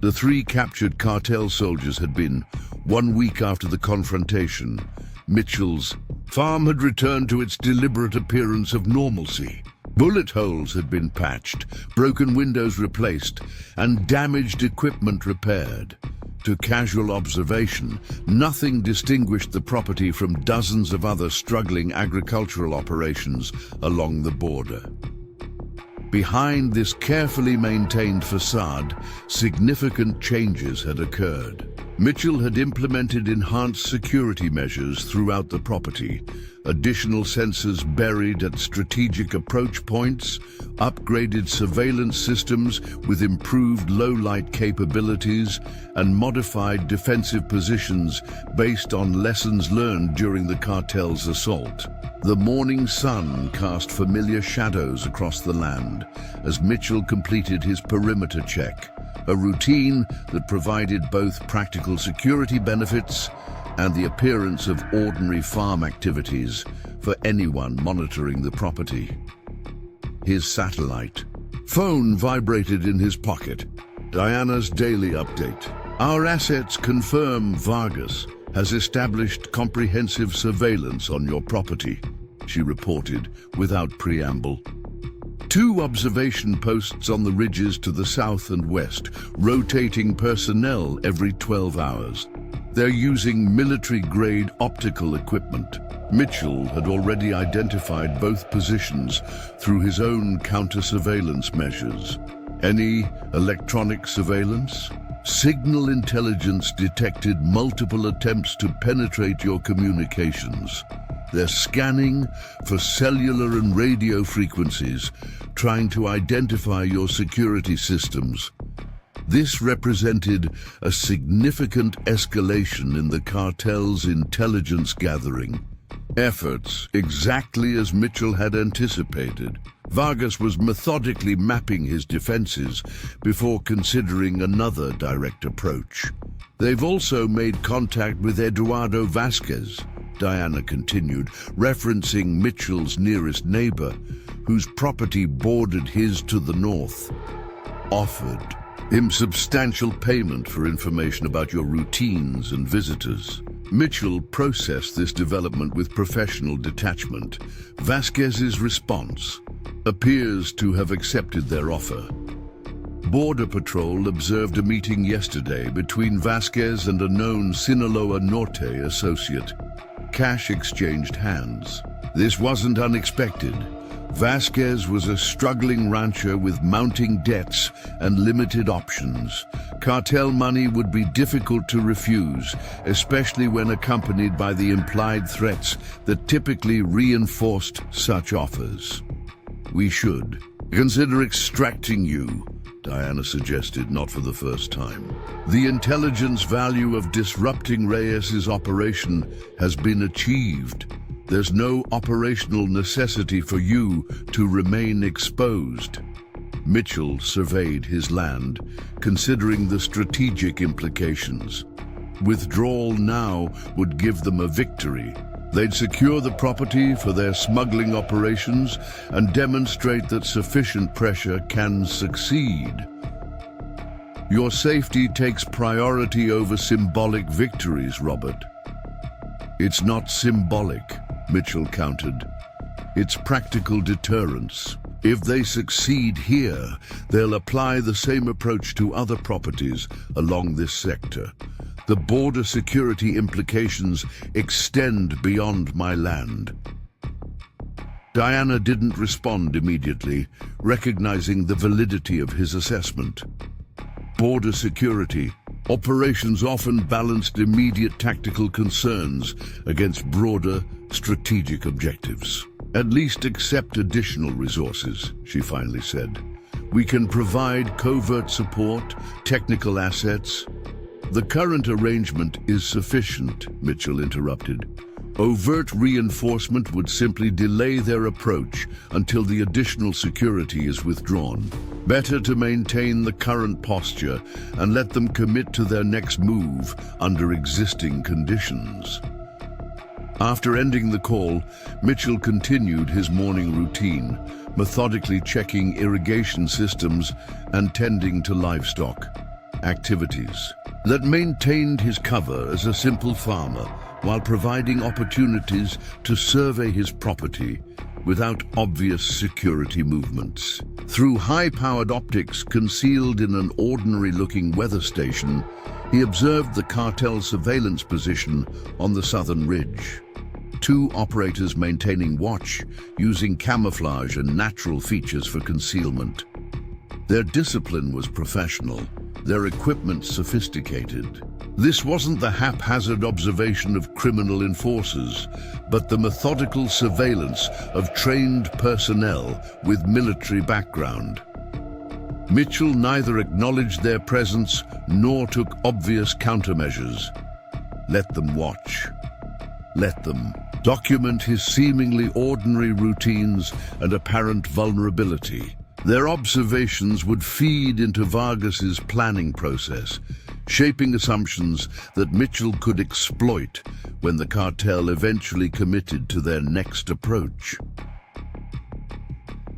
The three captured cartel soldiers had been 1 week after the confrontation. Mitchell's farm had returned to its deliberate appearance of normalcy. Bullet holes had been patched, broken windows replaced, and damaged equipment repaired. To casual observation, nothing distinguished the property from dozens of other struggling agricultural operations along the border. Behind this carefully maintained facade, significant changes had occurred. Mitchell had implemented enhanced security measures throughout the property, additional sensors buried at strategic approach points, upgraded surveillance systems with improved low-light capabilities, and modified defensive positions based on lessons learned during the cartel's assault. The morning sun cast familiar shadows across the land as Mitchell completed his perimeter check, a routine that provided both practical security benefits and the appearance of ordinary farm activities for anyone monitoring the property. His satellite phone vibrated in his pocket. Diana's daily update. Our assets confirm Vargas has established comprehensive surveillance on your property, she reported without preamble. 2 observation posts on the ridges to the south and west, rotating personnel every 12 hours. They're using military-grade optical equipment. Mitchell had already identified both positions through his own counter-surveillance measures. Any electronic surveillance? Signal intelligence detected multiple attempts to penetrate your communications. They're scanning for cellular and radio frequencies, trying to identify your security systems. This represented a significant escalation in the cartel's intelligence gathering. Efforts exactly as Mitchell had anticipated. Vargas was methodically mapping his defenses before considering another direct approach. They've also made contact with Eduardo Vasquez, Diana continued, referencing Mitchell's nearest neighbor, whose property bordered his to the north. Offered him substantial payment for information about your routines and visitors. Mitchell processed this development with professional detachment. Vasquez's response appears to have accepted their offer. Border Patrol observed a meeting yesterday between Vasquez and a known Sinaloa Norte associate. Cash exchanged hands. This wasn't unexpected. Vasquez was a struggling rancher with mounting debts and limited options. Cartel money would be difficult to refuse, especially when accompanied by the implied threats that typically reinforced such offers. We should consider extracting you, Diana suggested, not for the first time. The intelligence value of disrupting Reyes's operation has been achieved. There's no operational necessity for you to remain exposed. Mitchell surveyed his land, considering the strategic implications. Withdrawal now would give them a victory. They'd secure the property for their smuggling operations and demonstrate that sufficient pressure can succeed. Your safety takes priority over symbolic victories, Robert. It's not symbolic, Mitchell countered. It's practical deterrence. If they succeed here, they'll apply the same approach to other properties along this sector. The border security implications extend beyond my land. Diana didn't respond immediately, recognizing the validity of his assessment. Border security. Operations often balanced immediate tactical concerns against broader strategic objectives. At least accept additional resources, she finally said. We can provide covert support, technical assets. The current arrangement is sufficient, Mitchell interrupted. Overt reinforcement would simply delay their approach until the additional security is withdrawn. Better to maintain the current posture and let them commit to their next move under existing conditions. After ending the call, Mitchell continued his morning routine, methodically checking irrigation systems and tending to livestock. Activities that maintained his cover as a simple farmer while providing opportunities to survey his property without obvious security movements. Through high-powered optics concealed in an ordinary-looking weather station, he observed the cartel surveillance position on the southern ridge. Two operators maintaining watch, using camouflage and natural features for concealment. Their discipline was professional, their equipment sophisticated. This wasn't the haphazard observation of criminal enforcers, but the methodical surveillance of trained personnel with military background. Mitchell neither acknowledged their presence nor took obvious countermeasures. Let them watch. Let them document his seemingly ordinary routines and apparent vulnerability. Their observations would feed into Vargas's planning process, shaping assumptions that Mitchell could exploit when the cartel eventually committed to their next approach.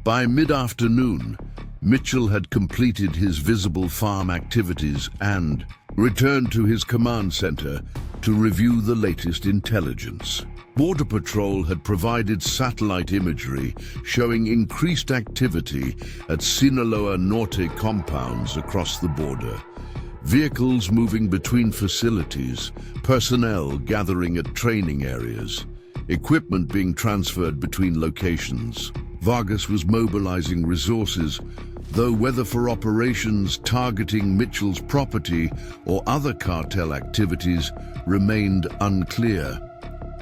By mid-afternoon, Mitchell had completed his visible farm activities and returned to his command center to review the latest intelligence. Border Patrol had provided satellite imagery showing increased activity at Sinaloa Norte compounds across the border. Vehicles moving between facilities, personnel gathering at training areas, equipment being transferred between locations. Vargas was mobilizing resources, though whether for operations targeting Mitchell's property or other cartel activities remained unclear.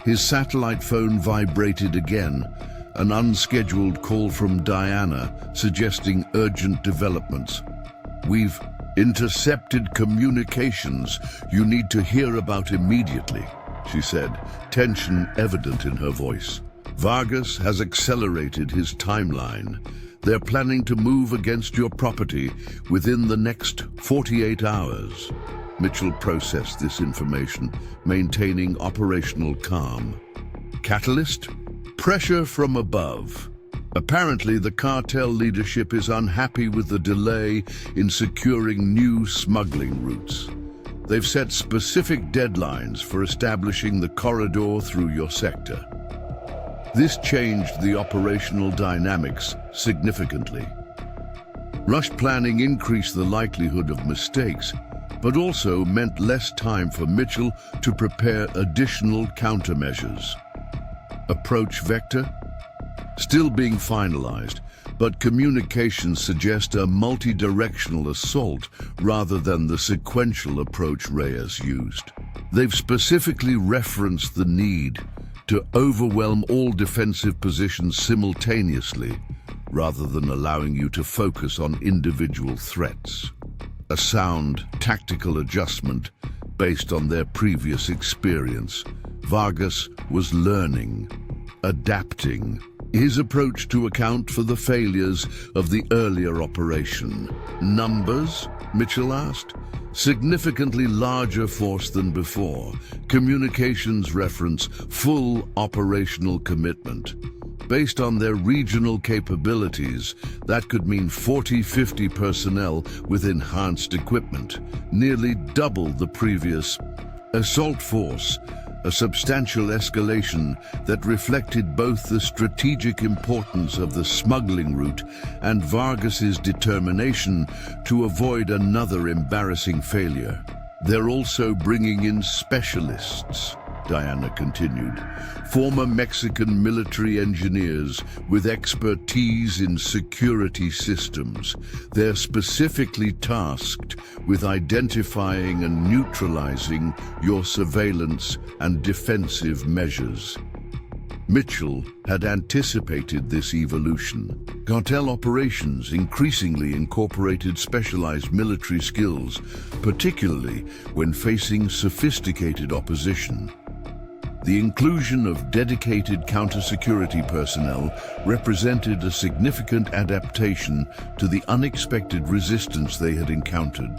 His satellite phone vibrated again, an unscheduled call from Diana suggesting urgent developments. "We've intercepted communications you need to hear about immediately," she said, tension evident in her voice. "Vargas has accelerated his timeline. They're planning to move against your property within the next 48 hours. Mitchell processed this information, maintaining operational calm. Catalyst? Pressure from above. Apparently, the cartel leadership is unhappy with the delay in securing new smuggling routes. They've set specific deadlines for establishing the corridor through your sector. This changed the operational dynamics significantly. Rushed planning increased the likelihood of mistakes, but also meant less time for Mitchell to prepare additional countermeasures. Approach vector? Still being finalized, but communications suggest a multi-directional assault rather than the sequential approach Reyes used. They've specifically referenced the need to overwhelm all defensive positions simultaneously, rather than allowing you to focus on individual threats. A sound tactical adjustment based on their previous experience. Vargas was learning, adapting his approach to account for the failures of the earlier operation. Numbers? Mitchell asked. Significantly larger force than before. Communications reference full operational commitment. Based on their regional capabilities, that could mean 40-50 personnel with enhanced equipment, nearly double the previous assault force, a substantial escalation that reflected both the strategic importance of the smuggling route and Vargas's determination to avoid another embarrassing failure. They're also bringing in specialists, Diana continued, former Mexican military engineers with expertise in security systems. They're specifically tasked with identifying and neutralizing your surveillance and defensive measures. Mitchell had anticipated this evolution. Cartel operations increasingly incorporated specialized military skills, particularly when facing sophisticated opposition. The inclusion of dedicated counter-security personnel represented a significant adaptation to the unexpected resistance they had encountered.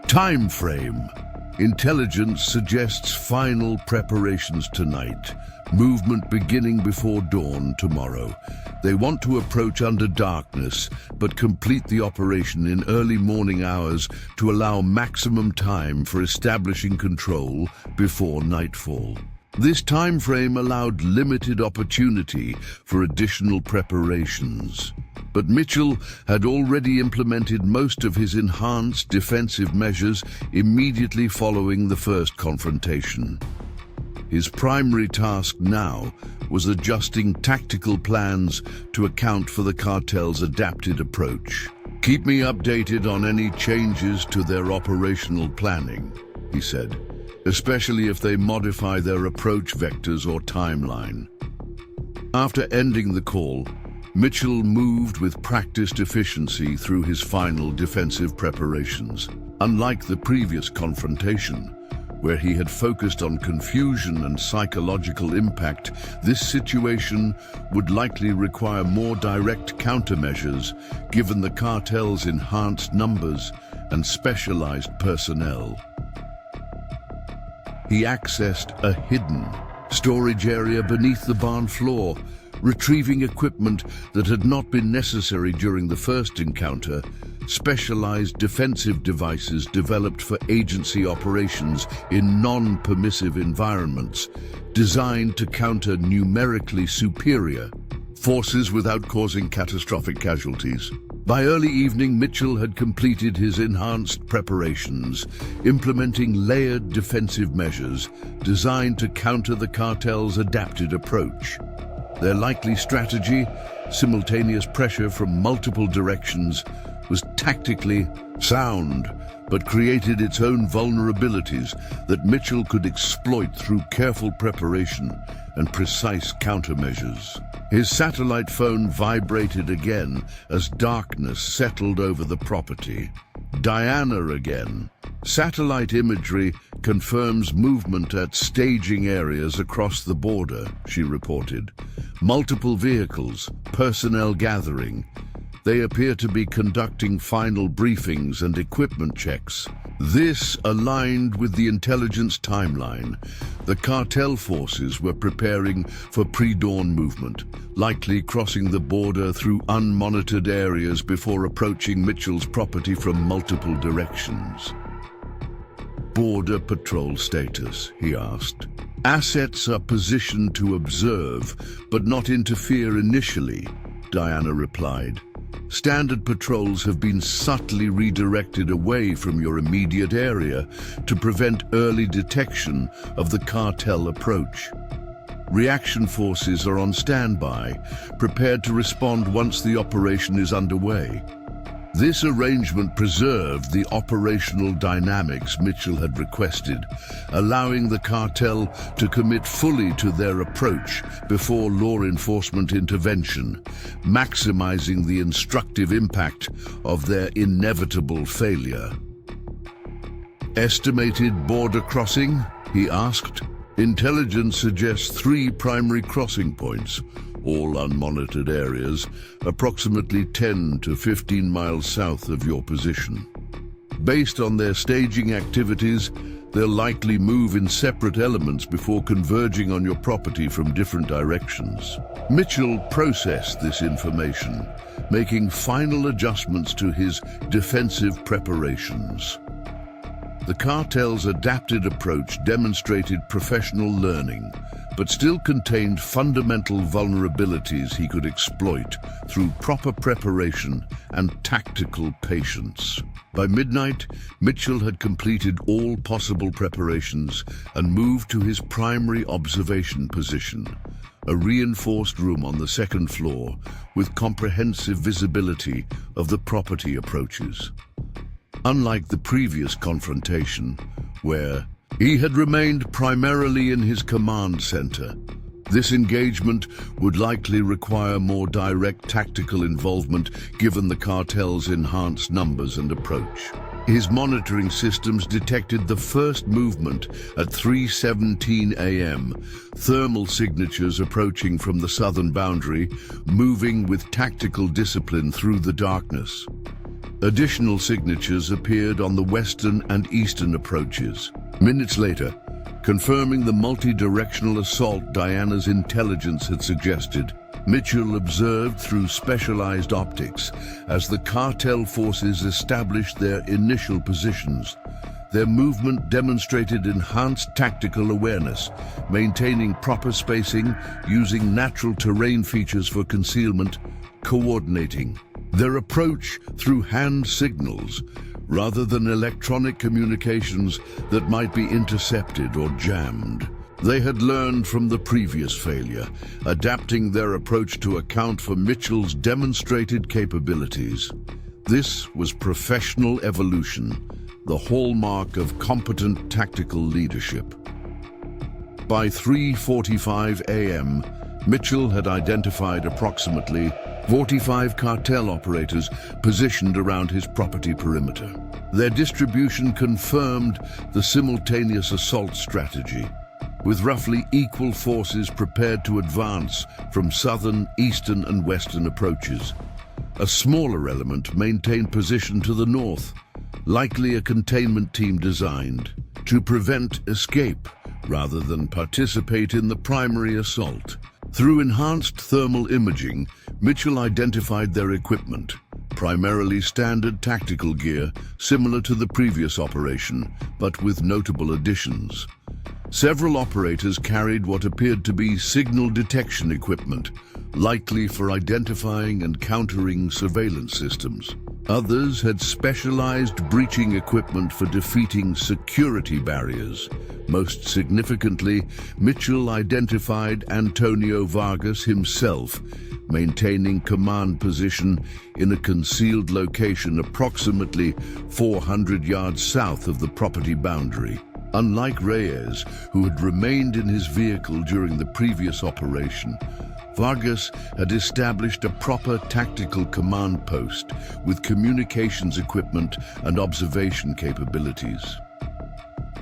Time frame. Intelligence suggests final preparations tonight. Movement beginning before dawn tomorrow. They want to approach under darkness, but complete the operation in early morning hours to allow maximum time for establishing control before nightfall. This time frame allowed limited opportunity for additional preparations. But Mitchell had already implemented most of his enhanced defensive measures immediately following the first confrontation. His primary task now was adjusting tactical plans to account for the cartel's adapted approach. "Keep me updated on any changes to their operational planning," he said, "especially if they modify their approach vectors or timeline." After ending the call, Mitchell moved with practiced efficiency through his final defensive preparations. Unlike the previous confrontation, where he had focused on confusion and psychological impact, this situation would likely require more direct countermeasures given the cartel's enhanced numbers and specialized personnel. He accessed a hidden storage area beneath the barn floor, retrieving equipment that had not been necessary during the first encounter, specialized defensive devices developed for agency operations in non-permissive environments, designed to counter numerically superior forces without causing catastrophic casualties. By early evening, Mitchell had completed his enhanced preparations, implementing layered defensive measures designed to counter the cartel's adapted approach. Their likely strategy: simultaneous pressure from multiple directions was tactically sound, but created its own vulnerabilities that Mitchell could exploit through careful preparation and precise countermeasures. His satellite phone vibrated again as darkness settled over the property. Diana again. Satellite imagery confirms movement at staging areas across the border, she reported. Multiple vehicles, personnel gathering. They appear to be conducting final briefings and equipment checks. This aligned with the intelligence timeline. The cartel forces were preparing for pre-dawn movement, likely crossing the border through unmonitored areas before approaching Mitchell's property from multiple directions. Border patrol status, he asked. Assets are positioned to observe, but not interfere initially, Diana replied. Standard patrols have been subtly redirected away from your immediate area to prevent early detection of the cartel approach. Reaction forces are on standby, prepared to respond once the operation is underway. This arrangement preserved the operational dynamics Mitchell had requested, allowing the cartel to commit fully to their approach before law enforcement intervention, maximizing the instructive impact of their inevitable failure. Estimated border crossing? He asked. Intelligence suggests 3 primary crossing points, all unmonitored areas, approximately 10 to 15 miles south of your position. Based on their staging activities, they'll likely move in separate elements before converging on your property from different directions. Mitchell processed this information, making final adjustments to his defensive preparations. The cartel's adapted approach demonstrated professional learning, but still contained fundamental vulnerabilities he could exploit through proper preparation and tactical patience. By midnight, Mitchell had completed all possible preparations and moved to his primary observation position, a reinforced room on the 2nd floor with comprehensive visibility of the property approaches. Unlike the previous confrontation, where he had remained primarily in his command center, this engagement would likely require more direct tactical involvement given the cartel's enhanced numbers and approach. His monitoring systems detected the first movement at 3:17 a.m., thermal signatures approaching from the southern boundary, moving with tactical discipline through the darkness. Additional signatures appeared on the western and eastern approaches. Minutes later, confirming the multi-directional assault Diana's intelligence had suggested, Mitchell observed through specialized optics as the cartel forces established their initial positions. Their movement demonstrated enhanced tactical awareness, maintaining proper spacing, using natural terrain features for concealment, coordinating their approach through hand signals rather than electronic communications that might be intercepted or jammed. They had learned from the previous failure, adapting their approach to account for Mitchell's demonstrated capabilities. This was professional evolution, the hallmark of competent tactical leadership. By 3:45 a.m., Mitchell had identified approximately 45 cartel operators positioned around his property perimeter. Their distribution confirmed the simultaneous assault strategy, with roughly equal forces prepared to advance from southern, eastern, and western approaches. A smaller element maintained position to the north, likely a containment team designed to prevent escape rather than participate in the primary assault. Through enhanced thermal imaging, Mitchell identified their equipment, primarily standard tactical gear, similar to the previous operation, but with notable additions. Several operators carried what appeared to be signal detection equipment, likely for identifying and countering surveillance systems. Others had specialized breaching equipment for defeating security barriers. Most significantly, Mitchell identified Antonio Vargas himself, maintaining command position in a concealed location approximately 400 yards south of the property boundary. Unlike Reyes, who had remained in his vehicle during the previous operation, Vargas had established a proper tactical command post with communications equipment and observation capabilities.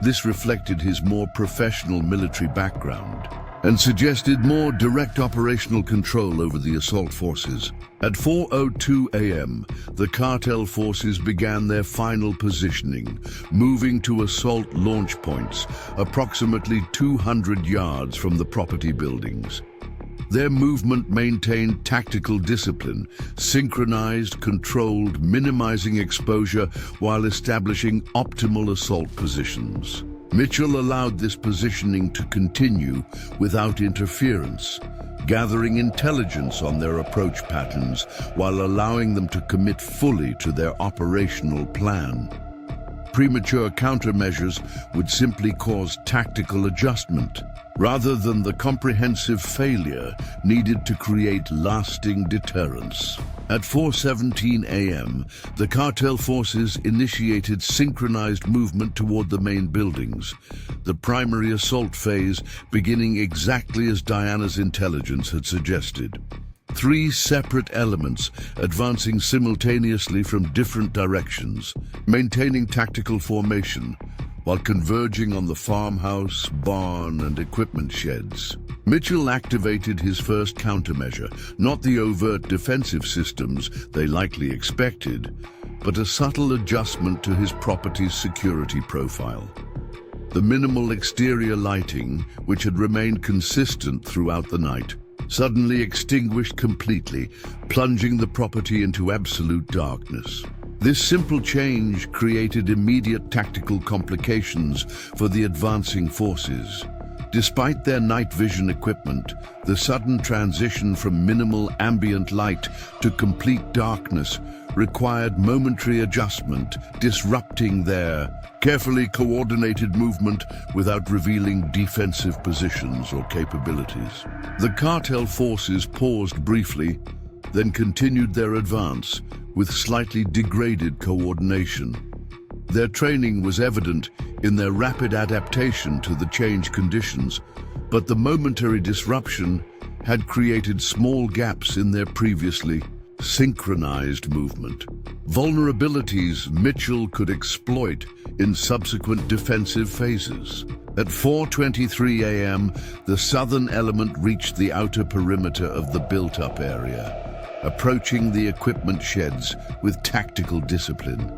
This reflected his more professional military background and suggested more direct operational control over the assault forces. At 4:02 a.m., the cartel forces began their final positioning, moving to assault launch points approximately 200 yards from the property buildings. Their movement maintained tactical discipline, synchronized, controlled, minimizing exposure while establishing optimal assault positions. Mitchell allowed this positioning to continue without interference, gathering intelligence on their approach patterns while allowing them to commit fully to their operational plan. Premature countermeasures would simply cause tactical adjustment, rather than the comprehensive failure needed to create lasting deterrence. At 4:17 a.m., the cartel forces initiated synchronized movement toward the main buildings, the primary assault phase beginning exactly as Diana's intelligence had suggested. 3 separate elements advancing simultaneously from different directions, maintaining tactical formation, while converging on the farmhouse, barn, and equipment sheds. Mitchell activated his first countermeasure, not the overt defensive systems they likely expected, but a subtle adjustment to his property's security profile. The minimal exterior lighting, which had remained consistent throughout the night, suddenly extinguished completely, plunging the property into absolute darkness. This simple change created immediate tactical complications for the advancing forces. Despite their night vision equipment, the sudden transition from minimal ambient light to complete darkness required momentary adjustment, disrupting their carefully coordinated movement without revealing defensive positions or capabilities. The cartel forces paused briefly, then continued their advance with slightly degraded coordination. Their training was evident in their rapid adaptation to the changed conditions, but the momentary disruption had created small gaps in their previously synchronized movement. Vulnerabilities Mitchell could exploit in subsequent defensive phases. At 4:23 a.m., the southern element reached the outer perimeter of the built-up area, approaching the equipment sheds with tactical discipline.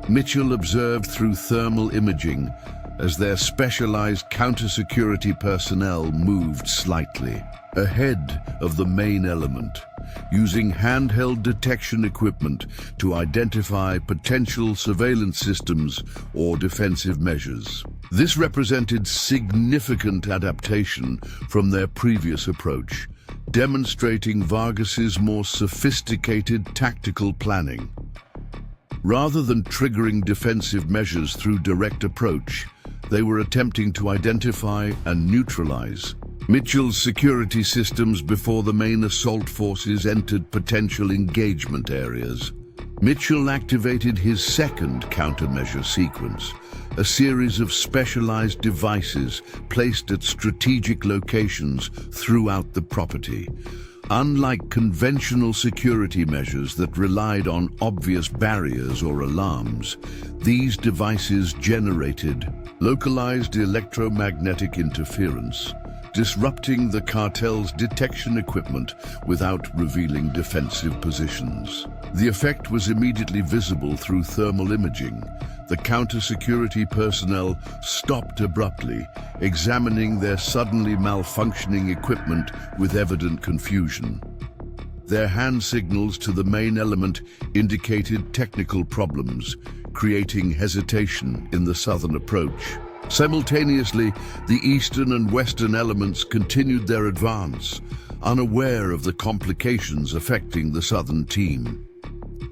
Mitchell observed through thermal imaging as their specialized counter-security personnel moved slightly ahead of the main element, using handheld detection equipment to identify potential surveillance systems or defensive measures. This represented significant adaptation from their previous approach, demonstrating Vargas's more sophisticated tactical planning. Rather than triggering defensive measures through direct approach, they were attempting to identify and neutralize Mitchell's security systems before the main assault forces entered potential engagement areas. Mitchell activated his second countermeasure sequence, a series of specialized devices placed at strategic locations throughout the property. Unlike conventional security measures that relied on obvious barriers or alarms, these devices generated localized electromagnetic interference, disrupting the cartel's detection equipment without revealing defensive positions. The effect was immediately visible through thermal imaging. The counter-security personnel stopped abruptly, examining their suddenly malfunctioning equipment with evident confusion. Their hand signals to the main element indicated technical problems, creating hesitation in the southern approach. Simultaneously, the eastern and western elements continued their advance, unaware of the complications affecting the southern team.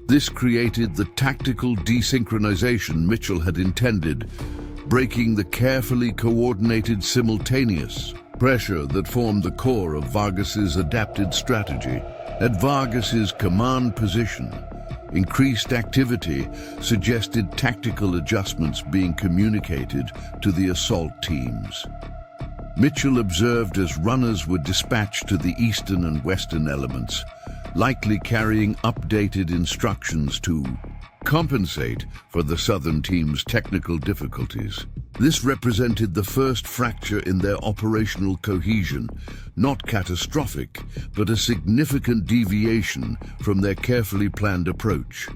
This created the tactical desynchronization Mitchell had intended, breaking the carefully coordinated simultaneous pressure that formed the core of Vargas's adapted strategy. At Vargas's command position, increased activity suggested tactical adjustments being communicated to the assault teams. Mitchell observed as runners were dispatched to the eastern and western elements, likely carrying updated instructions to compensate for the southern team's technical difficulties. This represented the first fracture in their operational cohesion, not catastrophic, but a significant deviation from their carefully planned approach.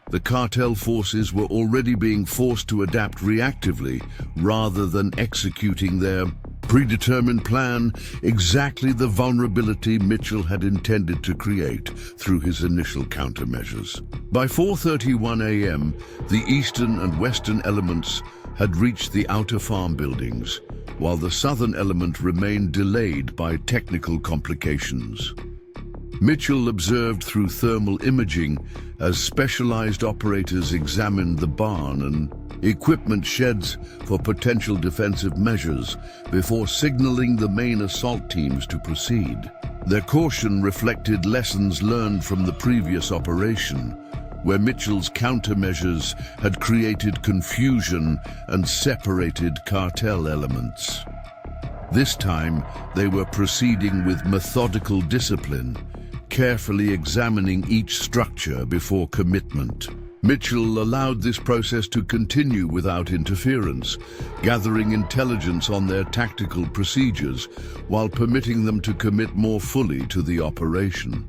The cartel forces were already being forced to adapt reactively rather than executing their predetermined plan, exactly the vulnerability Mitchell had intended to create through his initial countermeasures. By 4:31 a.m., the eastern and western elements had reached the outer farm buildings, while the southern element remained delayed by technical complications. Mitchell observed through thermal imaging as specialized operators examined the barn and equipment sheds for potential defensive measures before signaling the main assault teams to proceed. Their caution reflected lessons learned from the previous operation, where Mitchell's countermeasures had created confusion and separated cartel elements. This time, they were proceeding with methodical discipline, carefully examining each structure before commitment. Mitchell allowed this process to continue without interference, gathering intelligence on their tactical procedures while permitting them to commit more fully to the operation.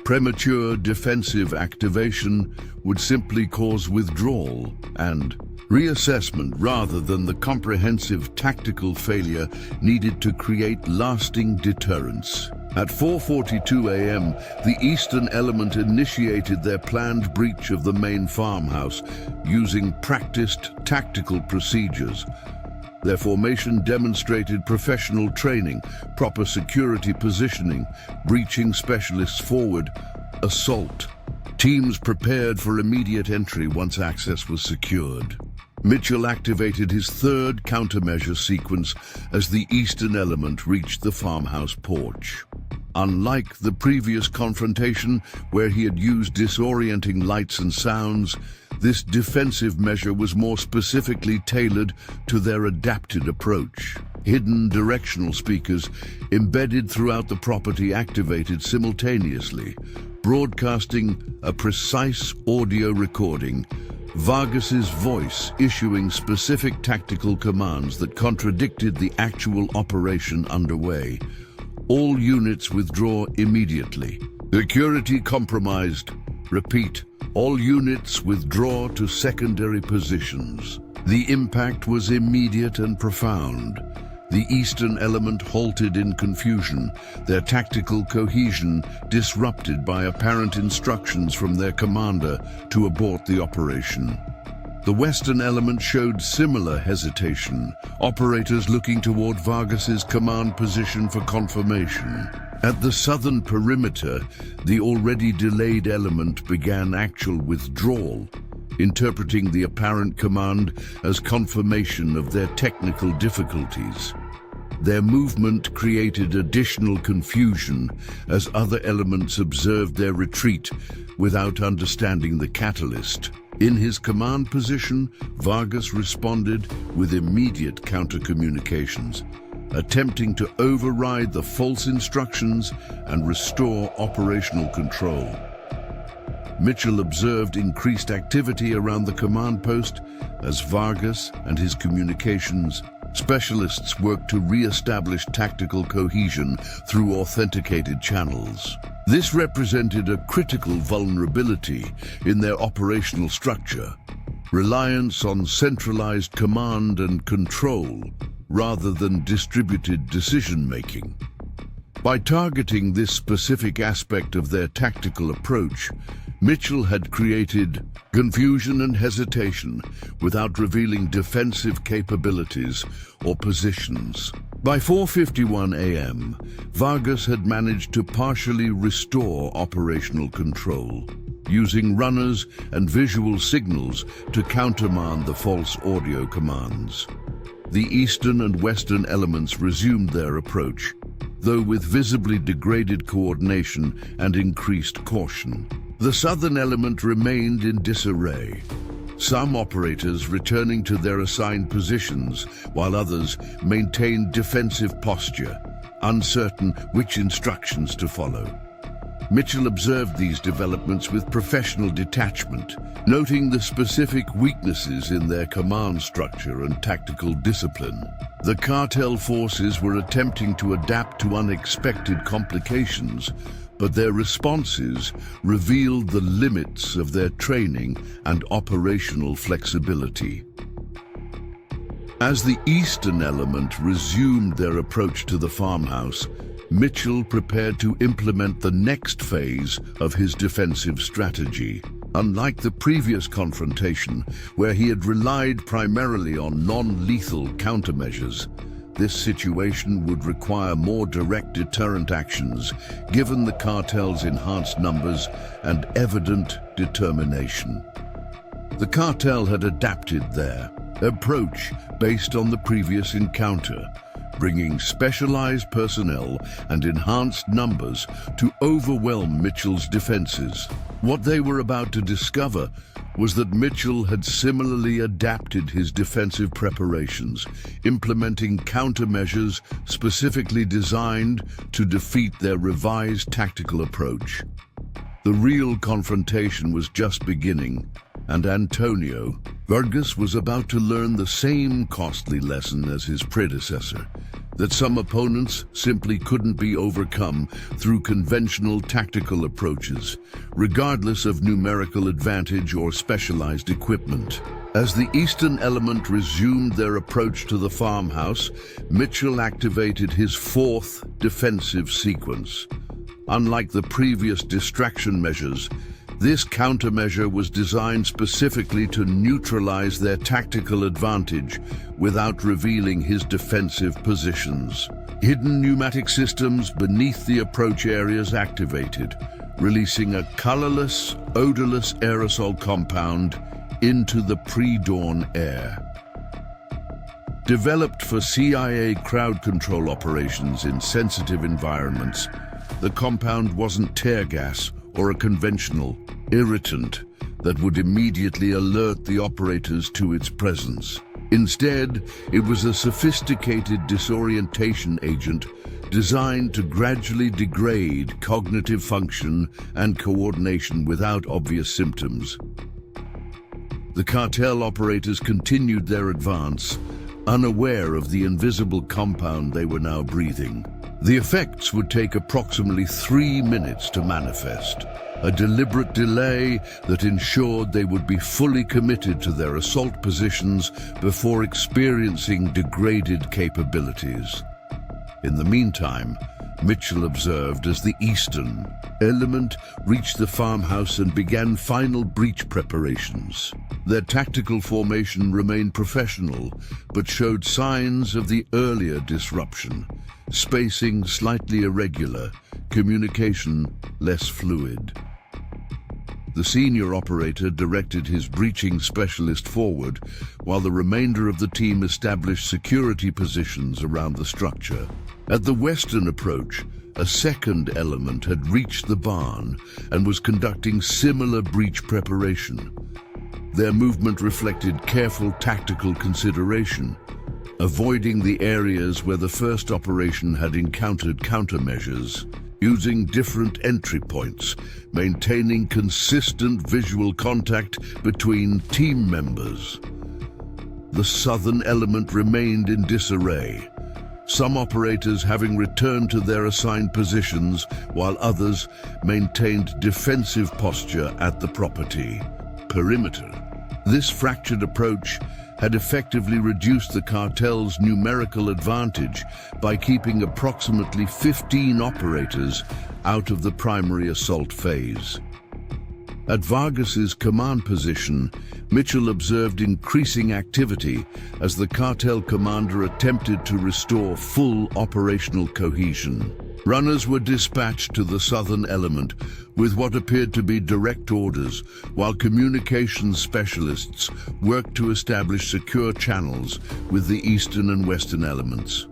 Premature defensive activation would simply cause withdrawal and reassessment rather than the comprehensive tactical failure needed to create lasting deterrence. At 4:42 a.m., the eastern element initiated their planned breach of the main farmhouse using practiced tactical procedures. Their formation demonstrated professional training, proper security positioning, breaching specialists forward, assault. Teams prepared for immediate entry once access was secured. Mitchell activated his third countermeasure sequence as the eastern element reached the farmhouse porch. Unlike the previous confrontation, where he had used disorienting lights and sounds, this defensive measure was more specifically tailored to their adapted approach. Hidden directional speakers embedded throughout the property activated simultaneously, broadcasting a precise audio recording, Vargas's voice issuing specific tactical commands that contradicted the actual operation underway. All units withdraw immediately. Security compromised. Repeat, all units withdraw to secondary positions. The impact was immediate and profound. The eastern element halted in confusion, their tactical cohesion disrupted by apparent instructions from their commander to abort the operation. The western element showed similar hesitation, operators looking toward Vargas's command position for confirmation. At the southern perimeter, the already delayed element began actual withdrawal, interpreting the apparent command as confirmation of their technical difficulties. Their movement created additional confusion as other elements observed their retreat without understanding the catalyst. In his command position, Vargas responded with immediate counter-communications, attempting to override the false instructions and restore operational control. Mitchell observed increased activity around the command post as Vargas and his communications specialists worked to re-establish tactical cohesion through authenticated channels. This represented a critical vulnerability in their operational structure, reliance on centralized command and control rather than distributed decision-making. By targeting this specific aspect of their tactical approach, Mitchell had created confusion and hesitation without revealing defensive capabilities or positions. By 4:51 a.m., Vargas had managed to partially restore operational control, using runners and visual signals to countermand the false audio commands. the eastern and western elements resumed their approach, though with visibly degraded coordination and increased caution. The southern element remained in disarray, some operators returning to their assigned positions, while others maintained defensive posture, uncertain which instructions to follow. Mitchell observed these developments with professional detachment, noting the specific weaknesses in their command structure and tactical discipline. The cartel forces were attempting to adapt to unexpected complications, but their responses revealed the limits of their training and operational flexibility. As the eastern element resumed their approach to the farmhouse, Mitchell prepared to implement the next phase of his defensive strategy. Unlike the previous confrontation, where he had relied primarily on non-lethal countermeasures, this situation would require more direct deterrent actions, given the cartel's enhanced numbers and evident determination. The cartel had adapted their approach based on the previous encounter, bringing specialized personnel and enhanced numbers to overwhelm Mitchell's defenses. What they were about to discover was that Mitchell had similarly adapted his defensive preparations, implementing countermeasures specifically designed to defeat their revised tactical approach. The real confrontation was just beginning, and Antonio Vargas was about to learn the same costly lesson as his predecessor, that some opponents simply couldn't be overcome through conventional tactical approaches, regardless of numerical advantage or specialized equipment. As the eastern element resumed their approach to the farmhouse, Mitchell activated his fourth defensive sequence. Unlike the previous distraction measures, this countermeasure was designed specifically to neutralize their tactical advantage without revealing his defensive positions. Hidden pneumatic systems beneath the approach areas activated, releasing a colorless, odorless aerosol compound into the pre-dawn air. Developed for CIA crowd control operations in sensitive environments, the compound wasn't tear gas or a conventional irritant that would immediately alert the operators to its presence. Instead, it was a sophisticated disorientation agent designed to gradually degrade cognitive function and coordination without obvious symptoms. The cartel operators continued their advance, unaware of the invisible compound they were now breathing. The effects would take approximately 3 minutes to manifest, a deliberate delay that ensured they would be fully committed to their assault positions before experiencing degraded capabilities. In the meantime, Mitchell observed as the eastern element reached the farmhouse and began final breach preparations. Their tactical formation remained professional, but showed signs of the earlier disruption. Spacing slightly irregular, communication less fluid. The senior operator directed his breaching specialist forward, while the remainder of the team established security positions around the structure. At the western approach, a second element had reached the barn and was conducting similar breach preparation. Their movement reflected careful tactical consideration, avoiding the areas where the first operation had encountered countermeasures, using different entry points, maintaining consistent visual contact between team members. The southern element remained in disarray, some operators having returned to their assigned positions, while others maintained defensive posture at the property perimeter. This fractured approach had effectively reduced the cartel's numerical advantage by keeping approximately 15 operators out of the primary assault phase. At Vargas's command position, Mitchell observed increasing activity as the cartel commander attempted to restore full operational cohesion. Runners were dispatched to the southern element with what appeared to be direct orders, while communications specialists worked to establish secure channels with the eastern and western elements.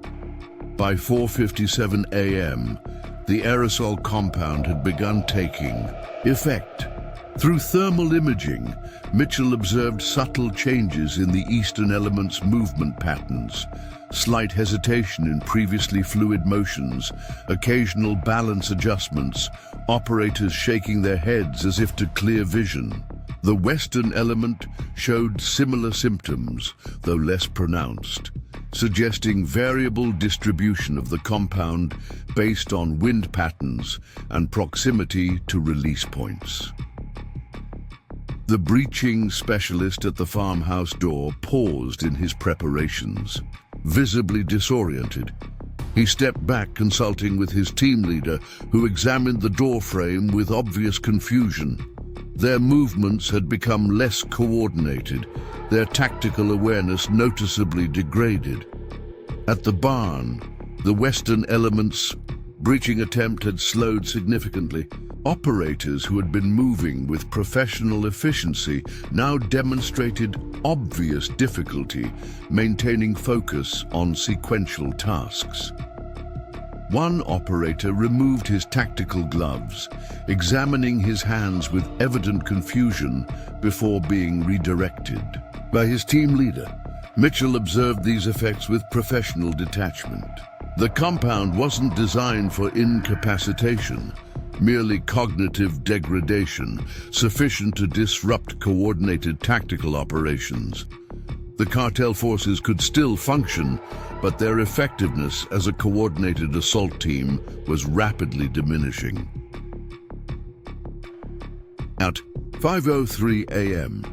By 4:57 a.m., the aerosol compound had begun taking effect. Through thermal imaging, Mitchell observed subtle changes in the eastern element's movement patterns, slight hesitation in previously fluid motions, occasional balance adjustments, operators shaking their heads as if to clear vision. The western element showed similar symptoms, though less pronounced, suggesting variable distribution of the compound based on wind patterns and proximity to release points. The breaching specialist at the farmhouse door paused in his preparations. Visibly disoriented, he stepped back, consulting with his team leader, who examined the door frame with obvious confusion. Their movements had become less coordinated, their tactical awareness noticeably degraded. At the barn, the western element's breaching attempt had slowed significantly. Operators who had been moving with professional efficiency now demonstrated obvious difficulty maintaining focus on sequential tasks. One operator removed his tactical gloves, examining his hands with evident confusion before being redirected. By his team leader, Mitchell observed these effects with professional detachment. The compound wasn't designed for incapacitation, merely cognitive degradation, sufficient to disrupt coordinated tactical operations. The cartel forces could still function, but their effectiveness as a coordinated assault team was rapidly diminishing. At 5:03 a.m.,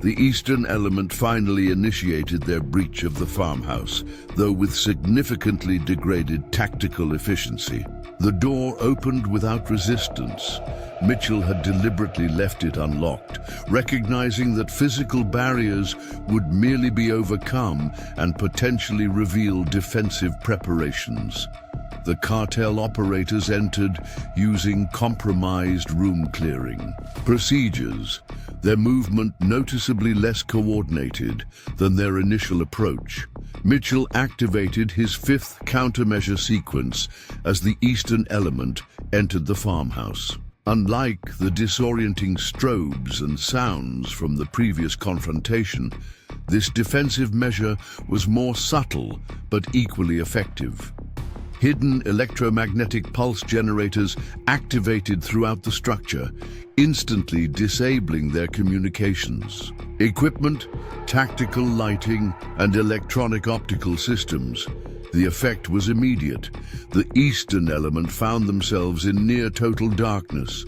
the eastern element finally initiated their breach of the farmhouse, though with significantly degraded tactical efficiency. The door opened without resistance. Mitchell had deliberately left it unlocked, recognizing that physical barriers would merely be overcome and potentially reveal defensive preparations. The cartel operators entered using compromised room clearing procedures, their movement noticeably less coordinated than their initial approach. Mitchell activated his fifth countermeasure sequence as the eastern element entered the farmhouse. Unlike the disorienting strobes and sounds from the previous confrontation, this defensive measure was more subtle but equally effective. Hidden electromagnetic pulse generators activated throughout the structure, instantly disabling their communications. Equipment, tactical lighting, and electronic optical systems. The effect was immediate. The eastern element found themselves in near total darkness,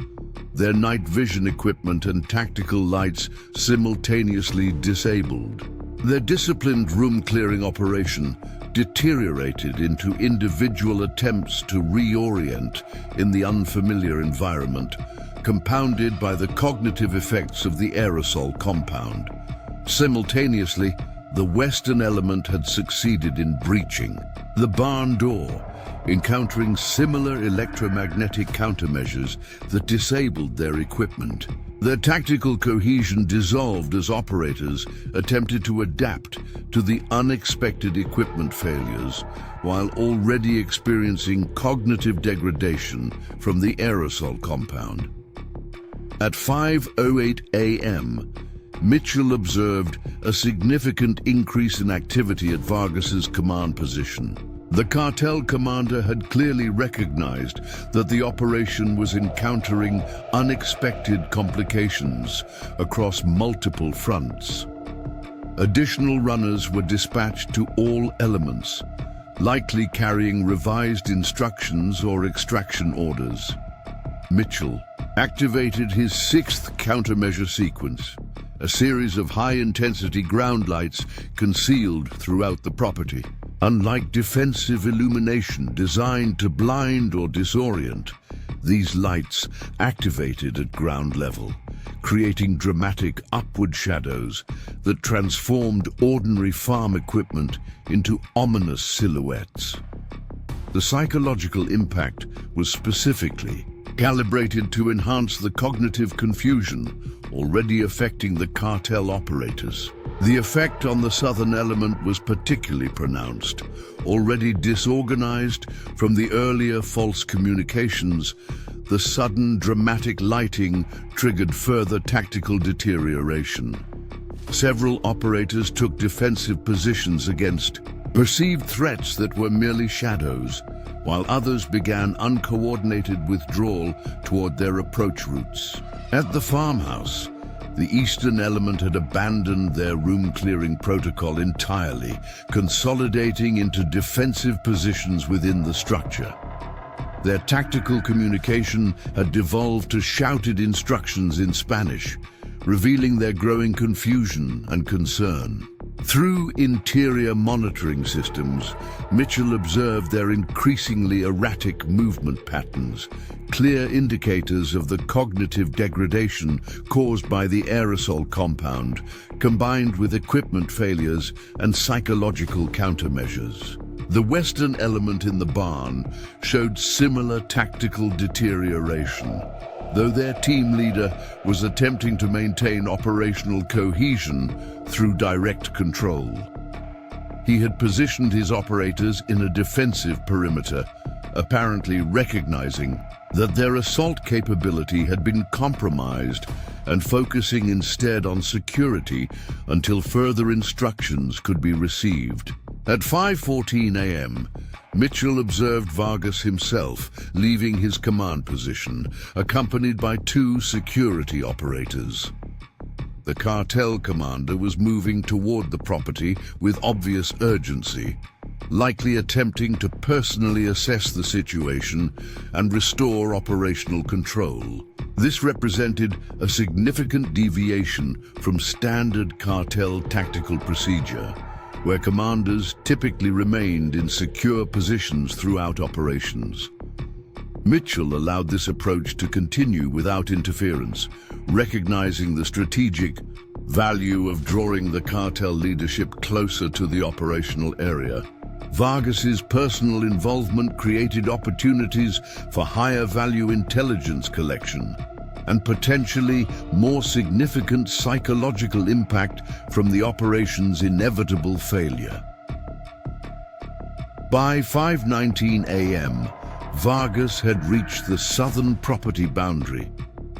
their night vision equipment and tactical lights simultaneously disabled. Their disciplined room-clearing operation deteriorated into individual attempts to reorient in the unfamiliar environment, compounded by the cognitive effects of the aerosol compound. Simultaneously, the western element had succeeded in breaching the barn door, encountering similar electromagnetic countermeasures that disabled their equipment. Their tactical cohesion dissolved as operators attempted to adapt to the unexpected equipment failures, while already experiencing cognitive degradation from the aerosol compound. At 5:08 a.m., Mitchell observed a significant increase in activity at Vargas's command position. The cartel commander had clearly recognized that the operation was encountering unexpected complications across multiple fronts. Additional runners were dispatched to all elements, likely carrying revised instructions or extraction orders. Mitchell activated his sixth countermeasure sequence, a series of high-intensity ground lights concealed throughout the property. Unlike defensive illumination designed to blind or disorient, these lights activated at ground level, creating dramatic upward shadows that transformed ordinary farm equipment into ominous silhouettes. The psychological impact was specifically calibrated to enhance the cognitive confusion already affecting the cartel operators. The effect on the southern element was particularly pronounced. Already disorganized from the earlier false communications, the sudden dramatic lighting triggered further tactical deterioration. Several operators took defensive positions against perceived threats that were merely shadows, while others began uncoordinated withdrawal toward their approach routes. At the farmhouse, the eastern element had abandoned their room-clearing protocol entirely, consolidating into defensive positions within the structure. Their tactical communication had devolved to shouted instructions in Spanish, revealing their growing confusion and concern. Through interior monitoring systems, Mitchell observed their increasingly erratic movement patterns, clear indicators of the cognitive degradation caused by the aerosol compound, combined with equipment failures and psychological countermeasures. The western element in the barn showed similar tactical deterioration, though their team leader was attempting to maintain operational cohesion through direct control. He had positioned his operators in a defensive perimeter, apparently recognizing that their assault capability had been compromised and focusing instead on security until further instructions could be received. At 5:14 a.m., Mitchell observed Vargas himself leaving his command position, accompanied by two security operators. The cartel commander was moving toward the property with obvious urgency, likely attempting to personally assess the situation and restore operational control. This represented a significant deviation from standard cartel tactical procedure, where commanders typically remained in secure positions throughout operations. Mitchell allowed this approach to continue without interference, recognizing the strategic value of drawing the cartel leadership closer to the operational area. Vargas's personal involvement created opportunities for higher value intelligence collection and potentially more significant psychological impact from the operation's inevitable failure. By 5:19 a.m., Vargas had reached the southern property boundary,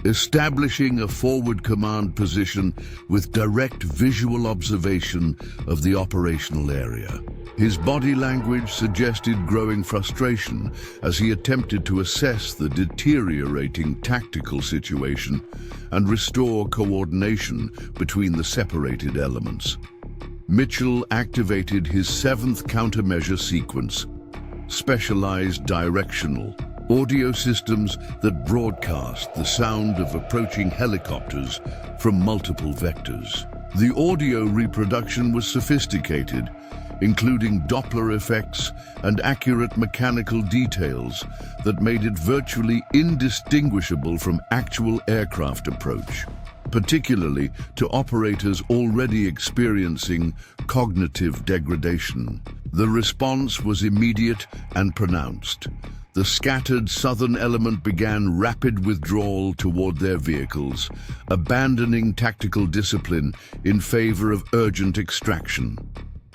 establishing a forward command position with direct visual observation of the operational area. His body language suggested growing frustration as he attempted to assess the deteriorating tactical situation and restore coordination between the separated elements. Mitchell activated his seventh countermeasure sequence, specialized directional audio systems that broadcast the sound of approaching helicopters from multiple vectors. The audio reproduction was sophisticated, including Doppler effects and accurate mechanical details that made it virtually indistinguishable from actual aircraft approach, particularly to operators already experiencing cognitive degradation. The response was immediate and pronounced. The scattered southern element began rapid withdrawal toward their vehicles, abandoning tactical discipline in favor of urgent extraction.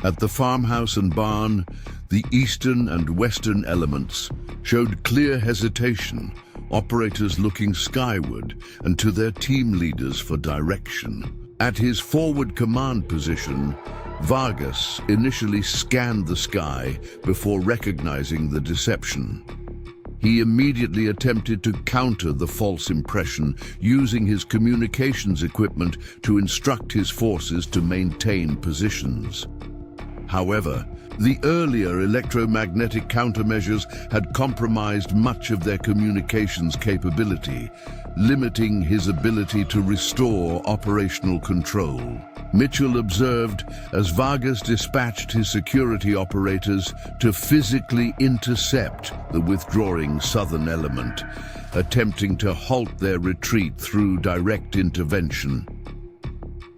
At the farmhouse and barn, the eastern and western elements showed clear hesitation, operators looking skyward and to their team leaders for direction. At his forward command position, Vargas initially scanned the sky before recognizing the deception. He immediately attempted to counter the false impression, using his communications equipment to instruct his forces to maintain positions. However, The earlier electromagnetic countermeasures had compromised much of their communications capability, limiting his ability to restore operational control. Mitchell observed as Vargas dispatched his security operators to physically intercept the withdrawing southern element, attempting to halt their retreat through direct intervention.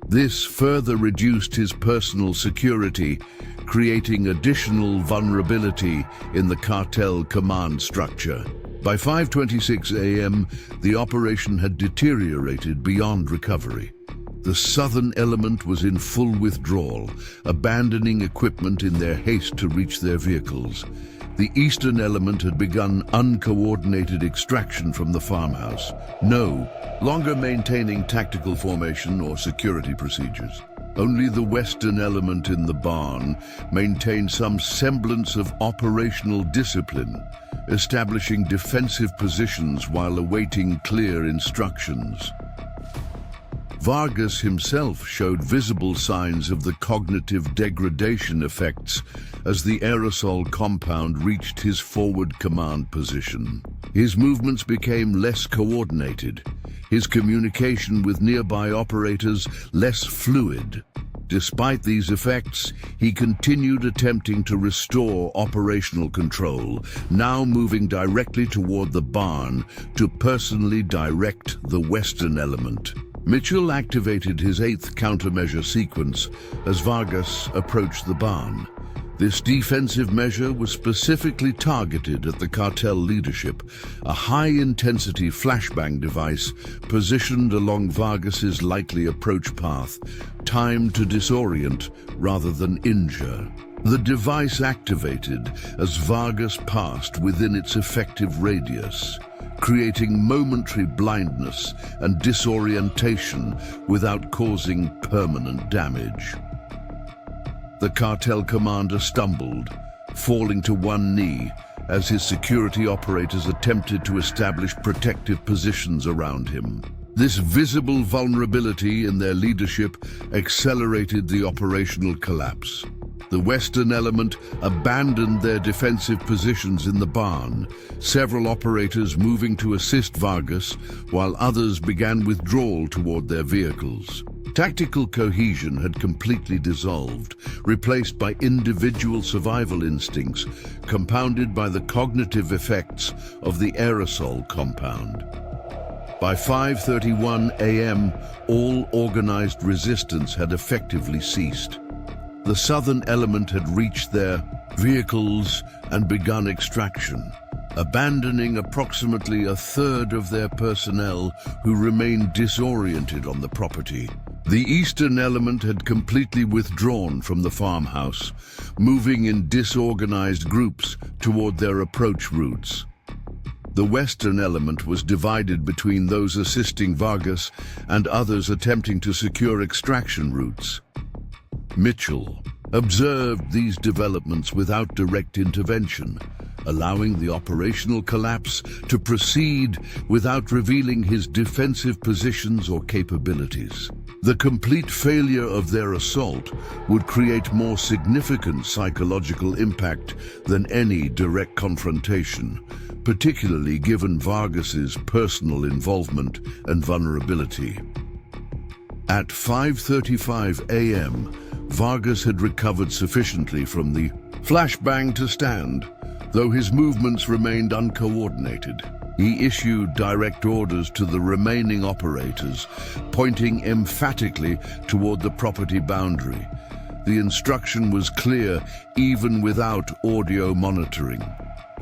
This further reduced his personal security, creating additional vulnerability in the cartel command structure. By 5:26 a.m., the operation had deteriorated beyond recovery. The southern element was in full withdrawal, abandoning equipment in their haste to reach their vehicles. The eastern element had begun uncoordinated extraction from the farmhouse, no longer maintaining tactical formation or security procedures. Only the western element in the barn maintained some semblance of operational discipline, establishing defensive positions while awaiting clear instructions. Vargas himself showed visible signs of the cognitive degradation effects as the aerosol compound reached his forward command position. His movements became less coordinated, his communication with nearby operators less fluid. Despite these effects, he continued attempting to restore operational control, now moving directly toward the barn to personally direct the western element. Mitchell activated his 8th countermeasure sequence as Vargas approached the barn. This defensive measure was specifically targeted at the cartel leadership, a high-intensity flashbang device positioned along Vargas's likely approach path, timed to disorient rather than injure. The device activated as Vargas passed within its effective radius, creating momentary blindness and disorientation without causing permanent damage. The cartel commander stumbled, falling to one knee as his security operators attempted to establish protective positions around him. This visible vulnerability in their leadership accelerated the operational collapse. The western element abandoned their defensive positions in the barn, several operators moving to assist Vargas, while others began withdrawal toward their vehicles. Tactical cohesion had completely dissolved, replaced by individual survival instincts, compounded by the cognitive effects of the aerosol compound. By 5:31 a.m., all organized resistance had effectively ceased. The southern element had reached their vehicles and begun extraction, abandoning approximately a third of their personnel who remained disoriented on the property. The eastern element had completely withdrawn from the farmhouse, moving in disorganized groups toward their approach routes. The western element was divided between those assisting Vargas and others attempting to secure extraction routes. Mitchell observed these developments without direct intervention, allowing the operational collapse to proceed without revealing his defensive positions or capabilities. The complete failure of their assault would create more significant psychological impact than any direct confrontation, particularly given Vargas's personal involvement and vulnerability. At 5:35 a.m., Vargas had recovered sufficiently from the flashbang to stand, though his movements remained uncoordinated. He issued direct orders to the remaining operators, pointing emphatically toward the property boundary. The instruction was clear even without audio monitoring.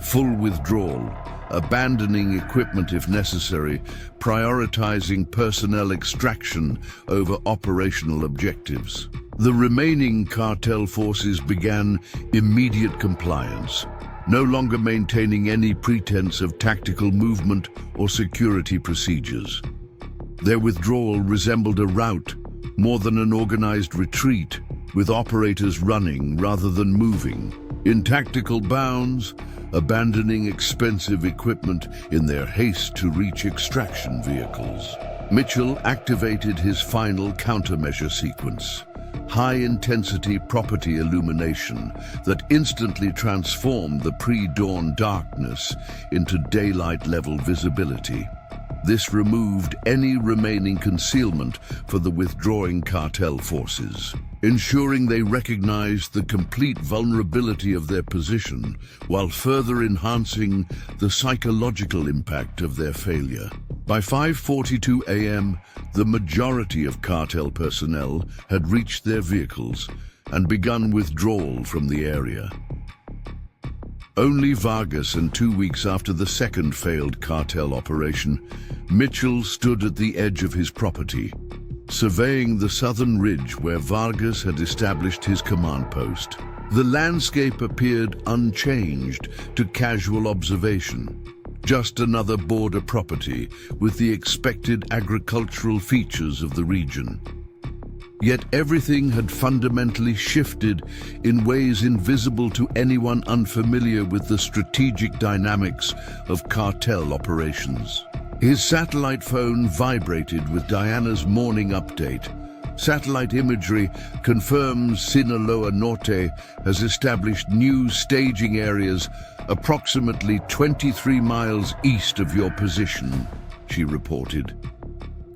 Full withdrawal, abandoning equipment if necessary, prioritizing personnel extraction over operational objectives. The remaining cartel forces began immediate compliance, no longer maintaining any pretense of tactical movement or security procedures. Their withdrawal resembled a rout more than an organized retreat, with operators running rather than moving, in tactical bounds, abandoning expensive equipment in their haste to reach extraction vehicles. Mitchell activated his final countermeasure sequence. high-intensity property illumination that instantly transformed the pre-dawn darkness into daylight-level visibility. This removed any remaining concealment for the withdrawing cartel forces, ensuring they recognized the complete vulnerability of their position while further enhancing the psychological impact of their failure. By 5:42 a.m., the majority of cartel personnel had reached their vehicles and begun withdrawal from the area. Only Vargas, and 2 weeks after the second failed cartel operation, Mitchell stood at the edge of his property, surveying the southern ridge where Vargas had established his command post. The landscape appeared unchanged to casual observation, just another border property with the expected agricultural features of the region. Yet everything had fundamentally shifted in ways invisible to anyone unfamiliar with the strategic dynamics of cartel operations. His satellite phone vibrated with Diana's morning update. Satellite imagery confirms Sinaloa Norte has established new staging areas approximately 23 miles east of your position, she reported.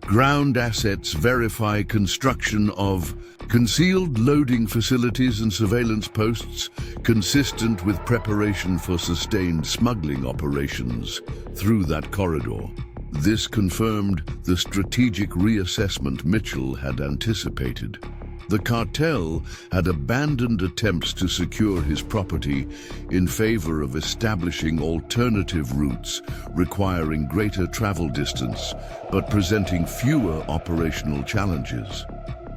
Ground assets verify construction of concealed loading facilities and surveillance posts consistent with preparation for sustained smuggling operations through that corridor. This confirmed the strategic reassessment Mitchell had anticipated. The cartel had abandoned attempts to secure his property in favor of establishing alternative routes requiring greater travel distance but presenting fewer operational challenges.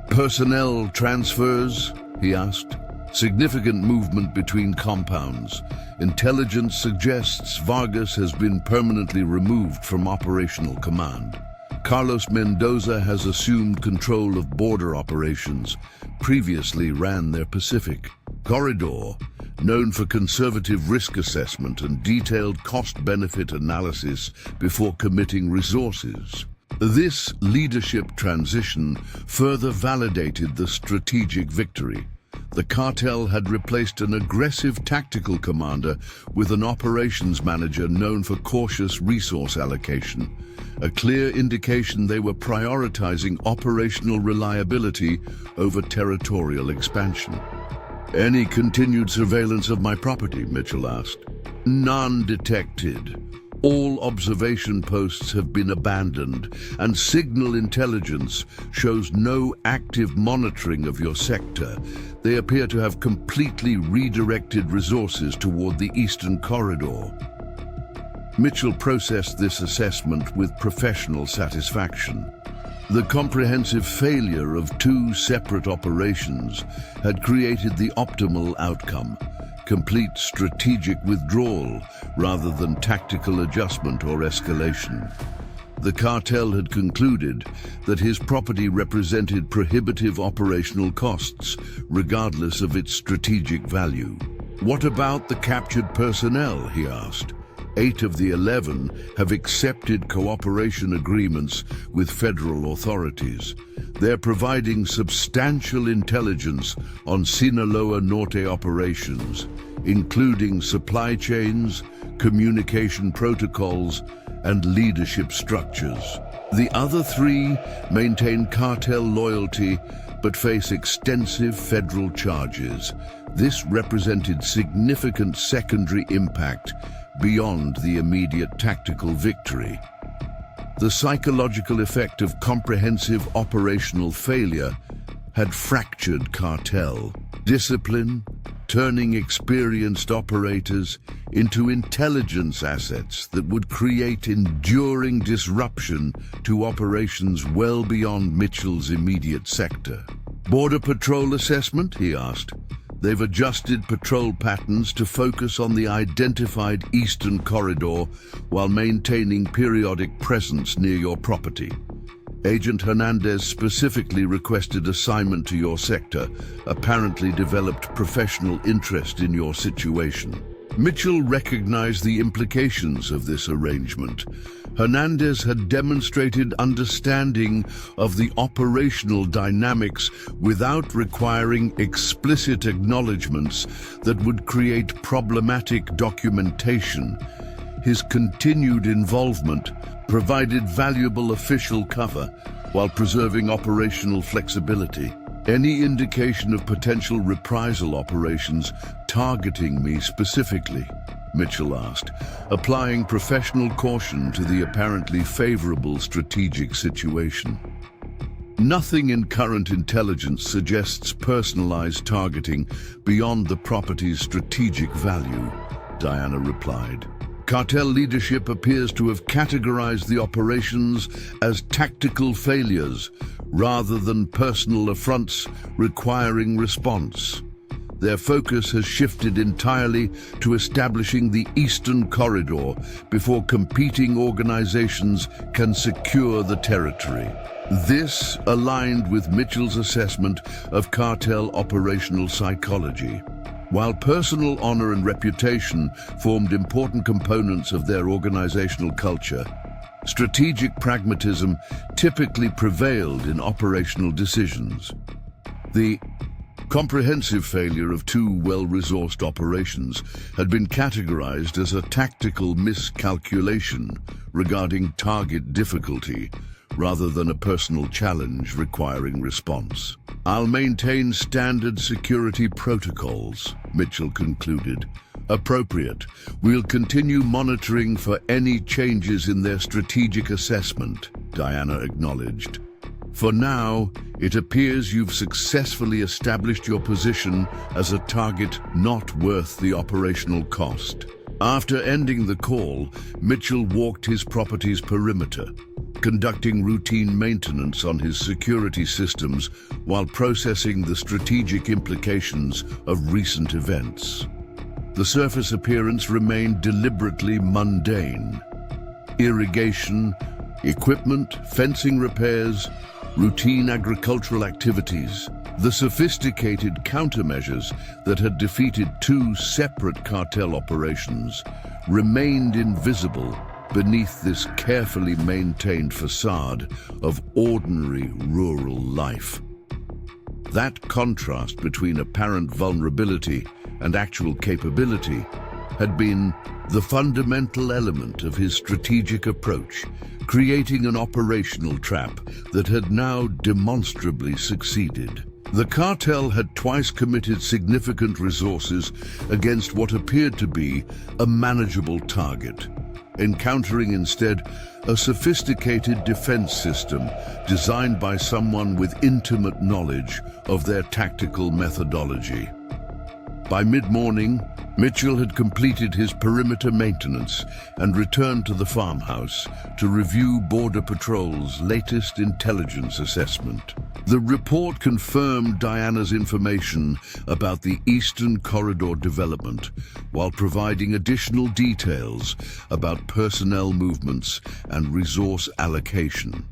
Personnel transfers, he asked. Significant movement between compounds. Intelligence suggests Vargas has been permanently removed from operational command. Carlos Mendoza has assumed control of border operations, previously ran their Pacific corridor, known for conservative risk assessment and detailed cost-benefit analysis before committing resources. This leadership transition further validated the strategic victory. The cartel had replaced an aggressive tactical commander with an operations manager known for cautious resource allocation, a clear indication they were prioritizing operational reliability over territorial expansion. Any continued surveillance of my property, Mitchell asked. None detected. All observation posts have been abandoned, and signal intelligence shows no active monitoring of your sector. They appear to have completely redirected resources toward the eastern corridor. Mitchell processed this assessment with professional satisfaction. The comprehensive failure of two separate operations had created the optimal outcome: complete strategic withdrawal rather than tactical adjustment or escalation. The cartel had concluded that his property represented prohibitive operational costs, regardless of its strategic value. What about the captured personnel, he asked. 8 of the 11 have accepted cooperation agreements with federal authorities. They're providing substantial intelligence on Sinaloa Norte operations, including supply chains, communication protocols, and leadership structures. The other 3 maintain cartel loyalty but face extensive federal charges. This represented significant secondary impact beyond the immediate tactical victory. The psychological effect of comprehensive operational failure had fractured cartel discipline, turning experienced operators into intelligence assets that would create enduring disruption to operations well beyond Mitchell's immediate sector. Border Patrol assessment, he asked. They've adjusted patrol patterns to focus on the identified eastern corridor while maintaining periodic presence near your property. Agent Hernandez specifically requested assignment to your sector, apparently developed professional interest in your situation. Mitchell recognized the implications of this arrangement. Hernandez had demonstrated understanding of the operational dynamics without requiring explicit acknowledgements that would create problematic documentation. His continued involvement provided valuable official cover while preserving operational flexibility. Any indication of potential reprisal operations targeting me specifically? Mitchell asked, applying professional caution to the apparently favorable strategic situation. Nothing in current intelligence suggests personalized targeting beyond the property's strategic value, Diana replied. Cartel leadership appears to have categorized the operations as tactical failures rather than personal affronts requiring response. Their focus has shifted entirely to establishing the Eastern Corridor before competing organizations can secure the territory. This aligned with Mitchell's assessment of cartel operational psychology. While personal honor and reputation formed important components of their organizational culture, strategic pragmatism typically prevailed in operational decisions. The comprehensive failure of two well-resourced operations had been categorized as a tactical miscalculation regarding target difficulty, rather than a personal challenge requiring response. I'll maintain standard security protocols, Mitchell concluded. Appropriate. We'll continue monitoring for any changes in their strategic assessment, Diana acknowledged. For now, it appears you've successfully established your position as a target not worth the operational cost. After ending the call, Mitchell walked his property's perimeter, conducting routine maintenance on his security systems while processing the strategic implications of recent events. The surface appearance remained deliberately mundane. Irrigation, equipment, fencing repairs, routine agricultural activities. The sophisticated countermeasures that had defeated two separate cartel operations remained invisible beneath this carefully maintained facade of ordinary rural life. That contrast between apparent vulnerability and actual capability had been the fundamental element of his strategic approach, creating an operational trap that had now demonstrably succeeded. The cartel had twice committed significant resources against what appeared to be a manageable target, encountering instead a sophisticated defense system designed by someone with intimate knowledge of their tactical methodology. By mid-morning, Mitchell had completed his perimeter maintenance and returned to the farmhouse to review Border Patrol's latest intelligence assessment. The report confirmed Diana's information about the Eastern Corridor development, while providing additional details about personnel movements and resource allocation.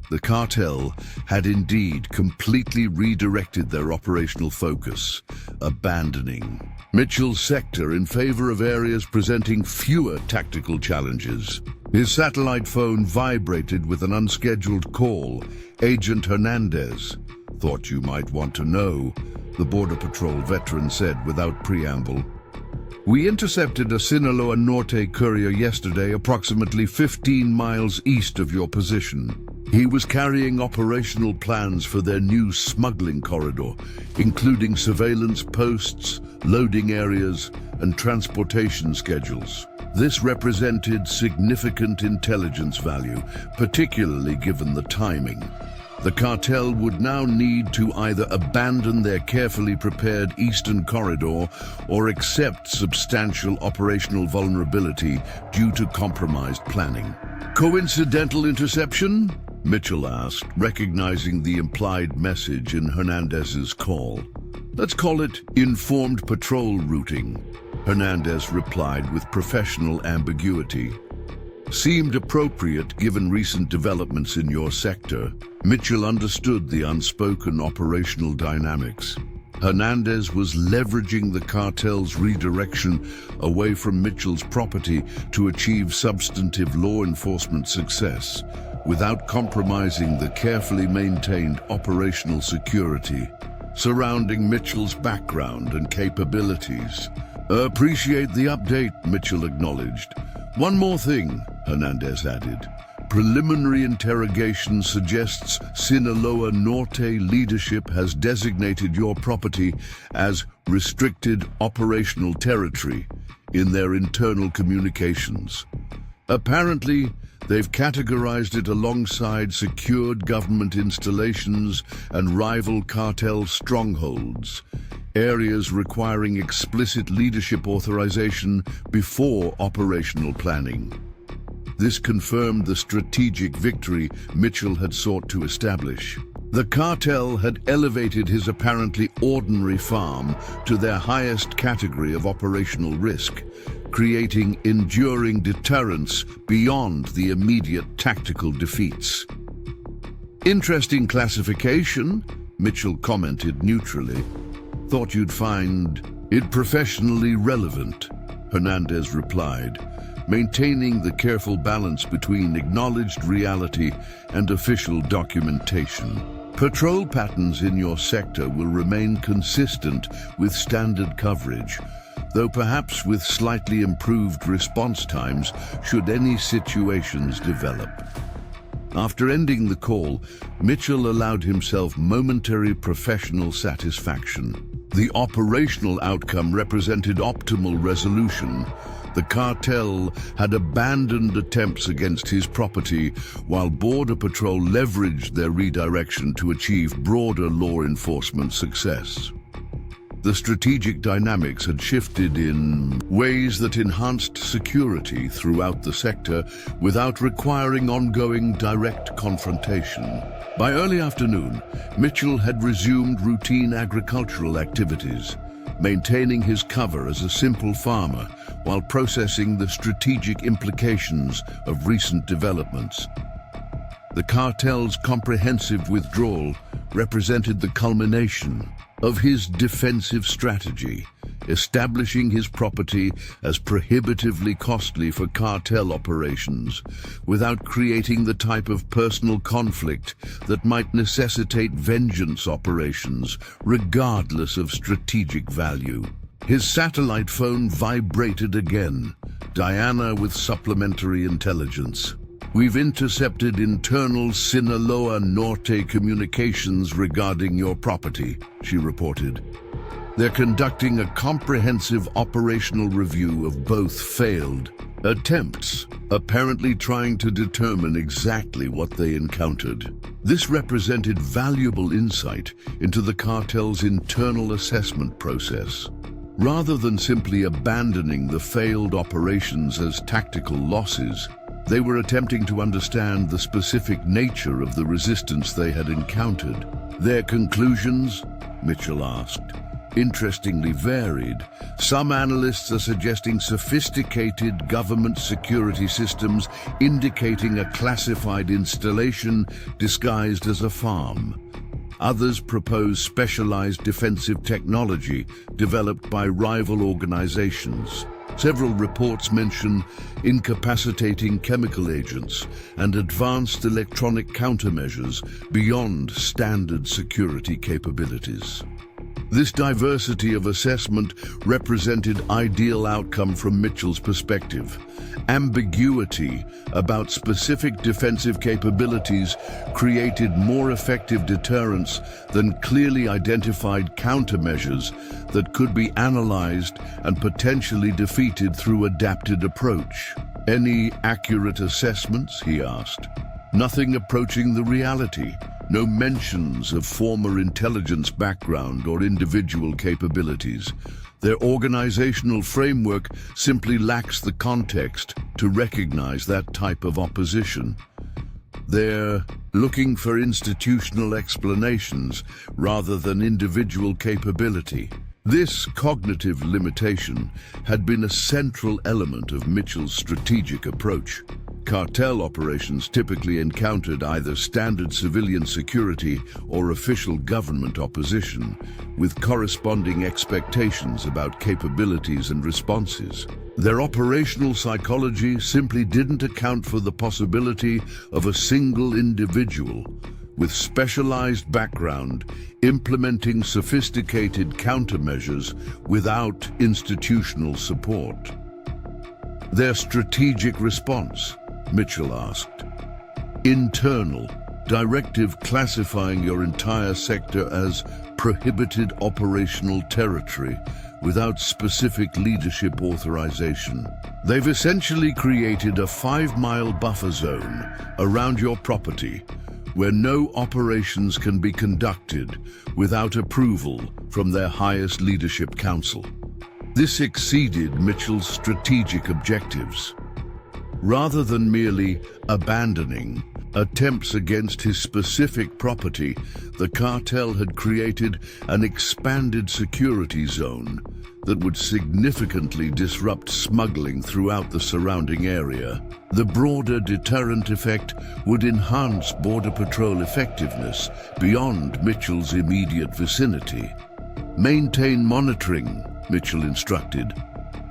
The cartel had indeed completely redirected their operational focus, abandoning Mitchell's sector in favor of areas presenting fewer tactical challenges. His satellite phone vibrated with an unscheduled call. Agent Hernandez. Thought you might want to know, the Border Patrol veteran said without preamble. We intercepted a Sinaloa Norte courier yesterday approximately 15 miles east of your position. He was carrying operational plans for their new smuggling corridor, including surveillance posts, loading areas, and transportation schedules. This represented significant intelligence value, particularly given the timing. The cartel would now need to either abandon their carefully prepared Eastern Corridor or accept substantial operational vulnerability due to compromised planning. Coincidental interception? Mitchell asked, recognizing the implied message in Hernandez's call. Let's call it informed patrol routing, Hernandez replied with professional ambiguity. Seemed appropriate given recent developments in your sector. Mitchell understood the unspoken operational dynamics. Hernandez was leveraging the cartel's redirection away from Mitchell's property to achieve substantive law enforcement success, without compromising the carefully maintained operational security surrounding Mitchell's background and capabilities. "Appreciate the update," Mitchell acknowledged. "One more thing," Hernandez added. "Preliminary interrogation suggests Sinaloa Norte leadership has designated your property as restricted operational territory in their internal communications. Apparently, they've categorized it alongside secured government installations and rival cartel strongholds, areas requiring explicit leadership authorization before operational planning." This confirmed the strategic victory Mitchell had sought to establish. The cartel had elevated his apparently ordinary farm to their highest category of operational risk, creating enduring deterrence beyond the immediate tactical defeats. "Interesting classification," Mitchell commented neutrally. "Thought you'd find it professionally relevant," Hernandez replied, maintaining the careful balance between acknowledged reality and official documentation. "Patrol patterns in your sector will remain consistent with standard coverage, though perhaps with slightly improved response times should any situations develop." After ending the call, Mitchell allowed himself momentary professional satisfaction. The operational outcome represented optimal resolution. The cartel had abandoned attempts against his property, while Border Patrol leveraged their redirection to achieve broader law enforcement success. The strategic dynamics had shifted in ways that enhanced security throughout the sector without requiring ongoing direct confrontation. By early afternoon, Mitchell had resumed routine agricultural activities, maintaining his cover as a simple farmer while processing the strategic implications of recent developments. The cartel's comprehensive withdrawal represented the culmination of his defensive strategy, establishing his property as prohibitively costly for cartel operations, without creating the type of personal conflict that might necessitate vengeance operations, regardless of strategic value. His satellite phone vibrated again, Diana with supplementary intelligence. "We've intercepted internal Sinaloa Norte communications regarding your property," she reported. "They're conducting a comprehensive operational review of both failed attempts, apparently trying to determine exactly what they encountered." This represented valuable insight into the cartel's internal assessment process. Rather than simply abandoning the failed operations as tactical losses, they were attempting to understand the specific nature of the resistance they had encountered. "Their conclusions?" Mitchell asked. "Interestingly varied. Some analysts are suggesting sophisticated government security systems indicating a classified installation disguised as a farm. Others propose specialized defensive technology developed by rival organizations. Several reports mention incapacitating chemical agents and advanced electronic countermeasures beyond standard security capabilities." This diversity of assessment represented ideal outcome from Mitchell's perspective. Ambiguity about specific defensive capabilities created more effective deterrence than clearly identified countermeasures that could be analyzed and potentially defeated through adapted approach. "Any accurate assessments?" he asked. "Nothing approaching the reality. No mentions of former intelligence background or individual capabilities. Their organizational framework simply lacks the context to recognize that type of opposition. They're looking for institutional explanations rather than individual capability." This cognitive limitation had been a central element of Mitchell's strategic approach. Cartel operations typically encountered either standard civilian security or official government opposition, with corresponding expectations about capabilities and responses. Their operational psychology simply didn't account for the possibility of a single individual with specialized background implementing sophisticated countermeasures without institutional support. Their strategic response, Mitchell asked. Internal, directive classifying your entire sector as prohibited operational territory without specific leadership authorization. They've essentially created a 5-mile buffer zone around your property where no operations can be conducted without approval from their highest leadership council. This exceeded Mitchell's strategic objectives. Rather than merely abandoning attempts against his specific property, the cartel had created an expanded security zone that would significantly disrupt smuggling throughout the surrounding area. The broader deterrent effect would enhance Border Patrol effectiveness beyond Mitchell's immediate vicinity. Maintain monitoring, Mitchell instructed,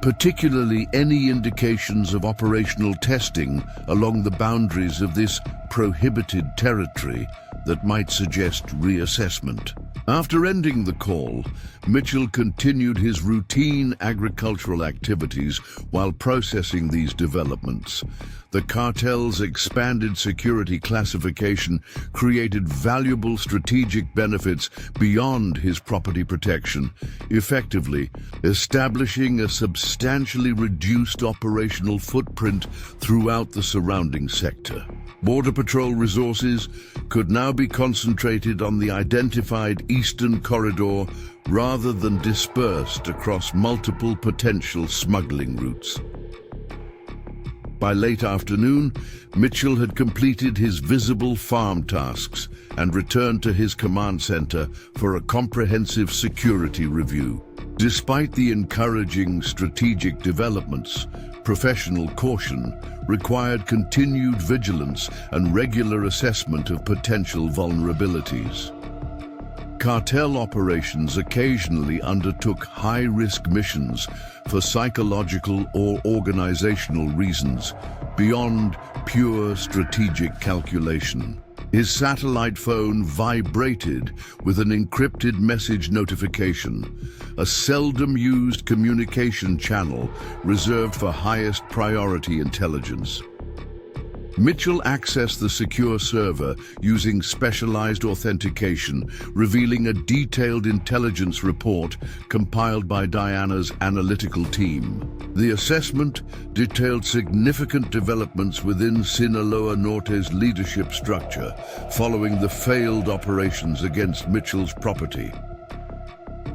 particularly any indications of operational testing along the boundaries of this prohibited territory that might suggest reassessment. After ending the call, Mitchell continued his routine agricultural activities while processing these developments. The cartel's expanded security classification created valuable strategic benefits beyond his property protection, effectively establishing a substantially reduced operational footprint throughout the surrounding sector. Border Patrol resources could now be concentrated on the identified eastern corridor rather than dispersed across multiple potential smuggling routes. By late afternoon, Mitchell had completed his visible farm tasks and returned to his command center for a comprehensive security review. Despite the encouraging strategic developments, professional caution required continued vigilance and regular assessment of potential vulnerabilities. Cartel operations occasionally undertook high-risk missions for psychological or organizational reasons beyond pure strategic calculation. His satellite phone vibrated with an encrypted message notification, a seldom-used communication channel reserved for highest priority intelligence. Mitchell accessed the secure server using specialized authentication, revealing a detailed intelligence report compiled by Diana's analytical team. The assessment detailed significant developments within Sinaloa Norte's leadership structure following the failed operations against Mitchell's property.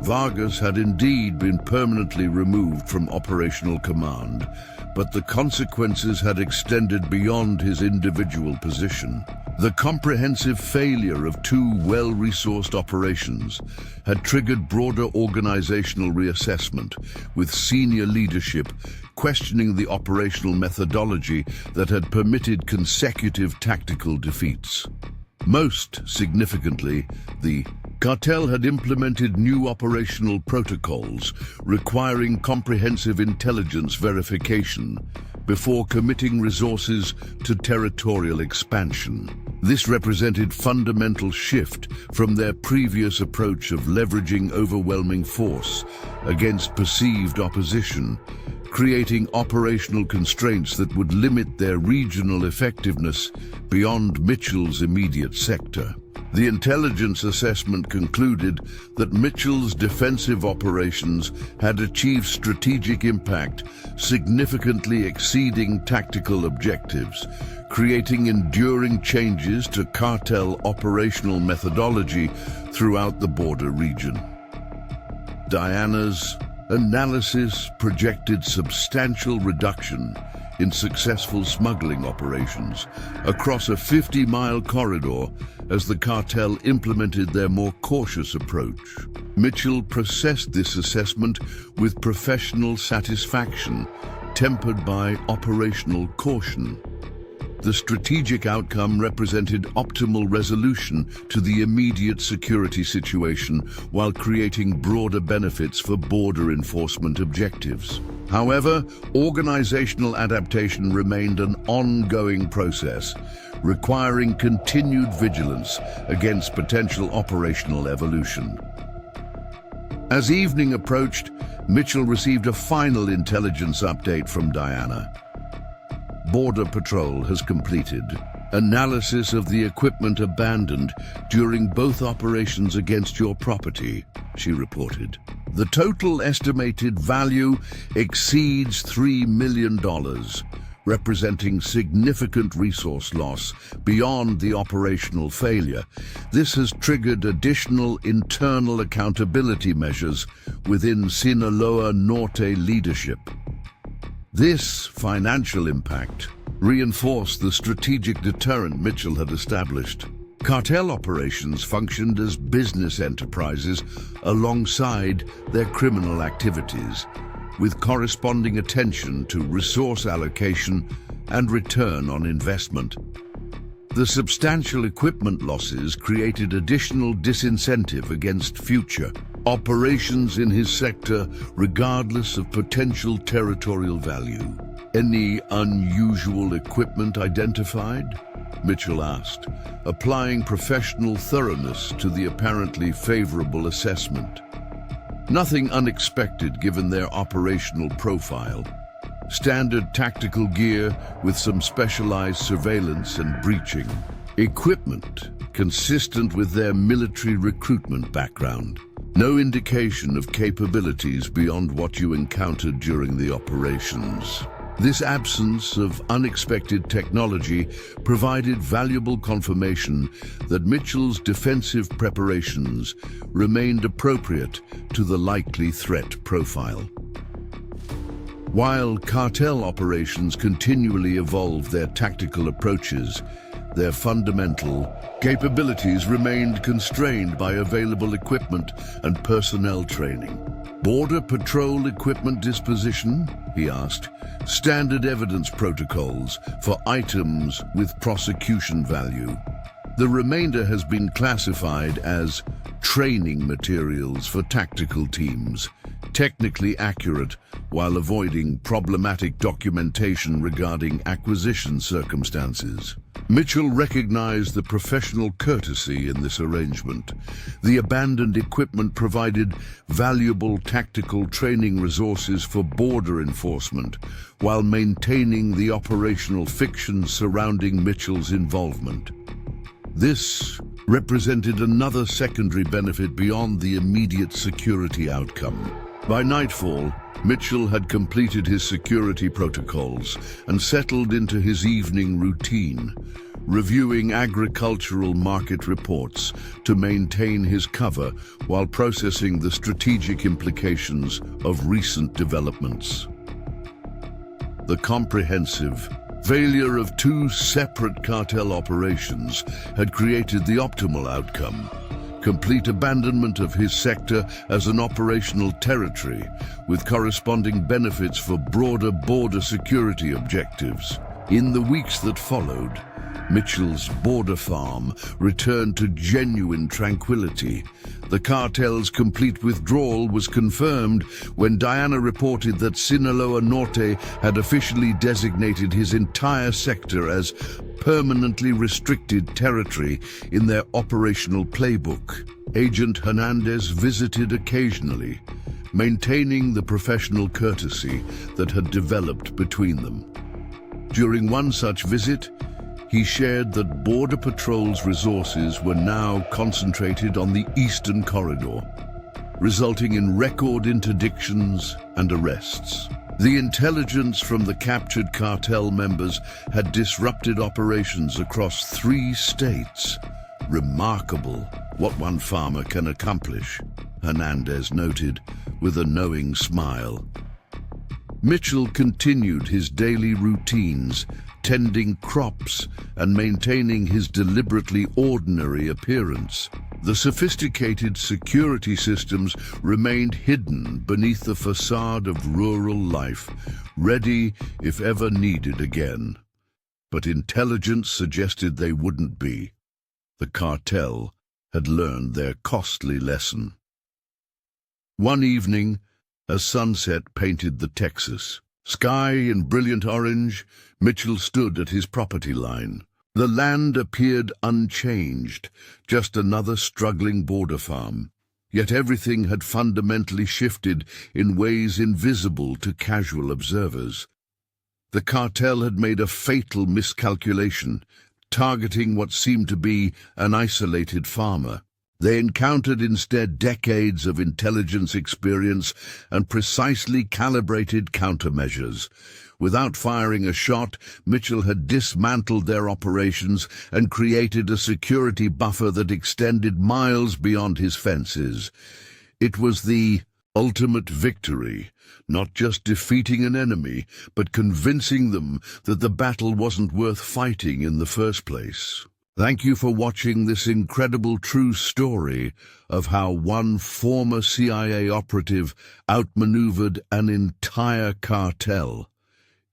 Vargas had indeed been permanently removed from operational command, but the consequences had extended beyond his individual position. The comprehensive failure of two well-resourced operations had triggered broader organizational reassessment, with senior leadership questioning the operational methodology that had permitted consecutive tactical defeats. Most significantly, the cartel had implemented new operational protocols requiring comprehensive intelligence verification before committing resources to territorial expansion. This represented fundamental shift from their previous approach of leveraging overwhelming force against perceived opposition, creating operational constraints that would limit their regional effectiveness beyond Mitchell's immediate sector. The intelligence assessment concluded that Mitchell's defensive operations had achieved strategic impact, significantly exceeding tactical objectives, creating enduring changes to cartel operational methodology throughout the border region. Diana's analysis projected substantial reduction in successful smuggling operations across a 50-mile corridor as the cartel implemented their more cautious approach. Mitchell processed this assessment with professional satisfaction, tempered by operational caution. The strategic outcome represented optimal resolution to the immediate security situation while creating broader benefits for border enforcement objectives. However, organizational adaptation remained an ongoing process, requiring continued vigilance against potential operational evolution. As evening approached, Mitchell received a final intelligence update from Diana. Border Patrol has completed analysis of the equipment abandoned during both operations against your property, she reported. The total estimated value exceeds $3 million, representing significant resource loss beyond the operational failure. This has triggered additional internal accountability measures within Sinaloa Norte leadership. This financial impact reinforced the strategic deterrent Mitchell had established. Cartel operations functioned as business enterprises alongside their criminal activities, with corresponding attention to resource allocation and return on investment. The substantial equipment losses created additional disincentive against future operations in his sector, regardless of potential territorial value. Any unusual equipment identified? Mitchell asked, applying professional thoroughness to the apparently favorable assessment. Nothing unexpected given their operational profile. Standard tactical gear with some specialized surveillance and breaching. Equipment consistent with their military recruitment background. No indication of capabilities beyond what you encountered during the operations. This absence of unexpected technology provided valuable confirmation that Mitchell's defensive preparations remained appropriate to the likely threat profile. While cartel operations continually evolved their tactical approaches, their fundamental capabilities remained constrained by available equipment and personnel training. Border Patrol equipment disposition? He asked. Standard evidence protocols for items with prosecution value. The remainder has been classified as training materials for tactical teams, technically accurate while avoiding problematic documentation regarding acquisition circumstances. Mitchell recognized the professional courtesy in this arrangement. The abandoned equipment provided valuable tactical training resources for border enforcement, while maintaining the operational fiction surrounding Mitchell's involvement. This represented another secondary benefit beyond the immediate security outcome. By nightfall, Mitchell had completed his security protocols and settled into his evening routine, reviewing agricultural market reports to maintain his cover while processing the strategic implications of recent developments. The comprehensive failure of two separate cartel operations had created the optimal outcome: complete abandonment of his sector as an operational territory, with corresponding benefits for broader border security objectives. In the weeks that followed, Mitchell's border farm returned to genuine tranquility. The cartel's complete withdrawal was confirmed when Diana reported that Sinaloa Norte had officially designated his entire sector as permanently restricted territory in their operational playbook. Agent Hernandez visited occasionally, maintaining the professional courtesy that had developed between them. During one such visit, he shared that Border Patrol's resources were now concentrated on the eastern corridor, resulting in record interdictions and arrests. The intelligence from the captured cartel members had disrupted operations across 3 states. Remarkable what one farmer can accomplish, Hernandez noted with a knowing smile. Mitchell continued his daily routines, tending crops and maintaining his deliberately ordinary appearance. The sophisticated security systems remained hidden beneath the facade of rural life, ready if ever needed again. but intelligence suggested they wouldn't be. The cartel had learned their costly lesson. One evening, as sunset painted the Texas sky in brilliant orange, Mitchell stood at his property line. The land appeared unchanged, just another struggling border farm. Yet everything had fundamentally shifted in ways invisible to casual observers. The cartel had made a fatal miscalculation, targeting what seemed to be an isolated farmer. They encountered instead decades of intelligence experience and precisely calibrated countermeasures. Without firing a shot, Mitchell had dismantled their operations and created a security buffer that extended miles beyond his fences. It was the ultimate victory, not just defeating an enemy, but convincing them that the battle wasn't worth fighting in the first place. Thank you for watching this incredible true story of how one former CIA operative outmaneuvered an entire cartel.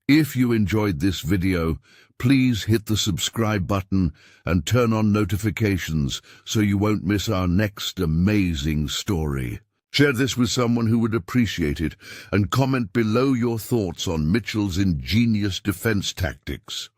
If you enjoyed this video, please hit the subscribe button and turn on notifications so you won't miss our next amazing story. Share this with someone who would appreciate it and comment below your thoughts on Mitchell's ingenious defense tactics.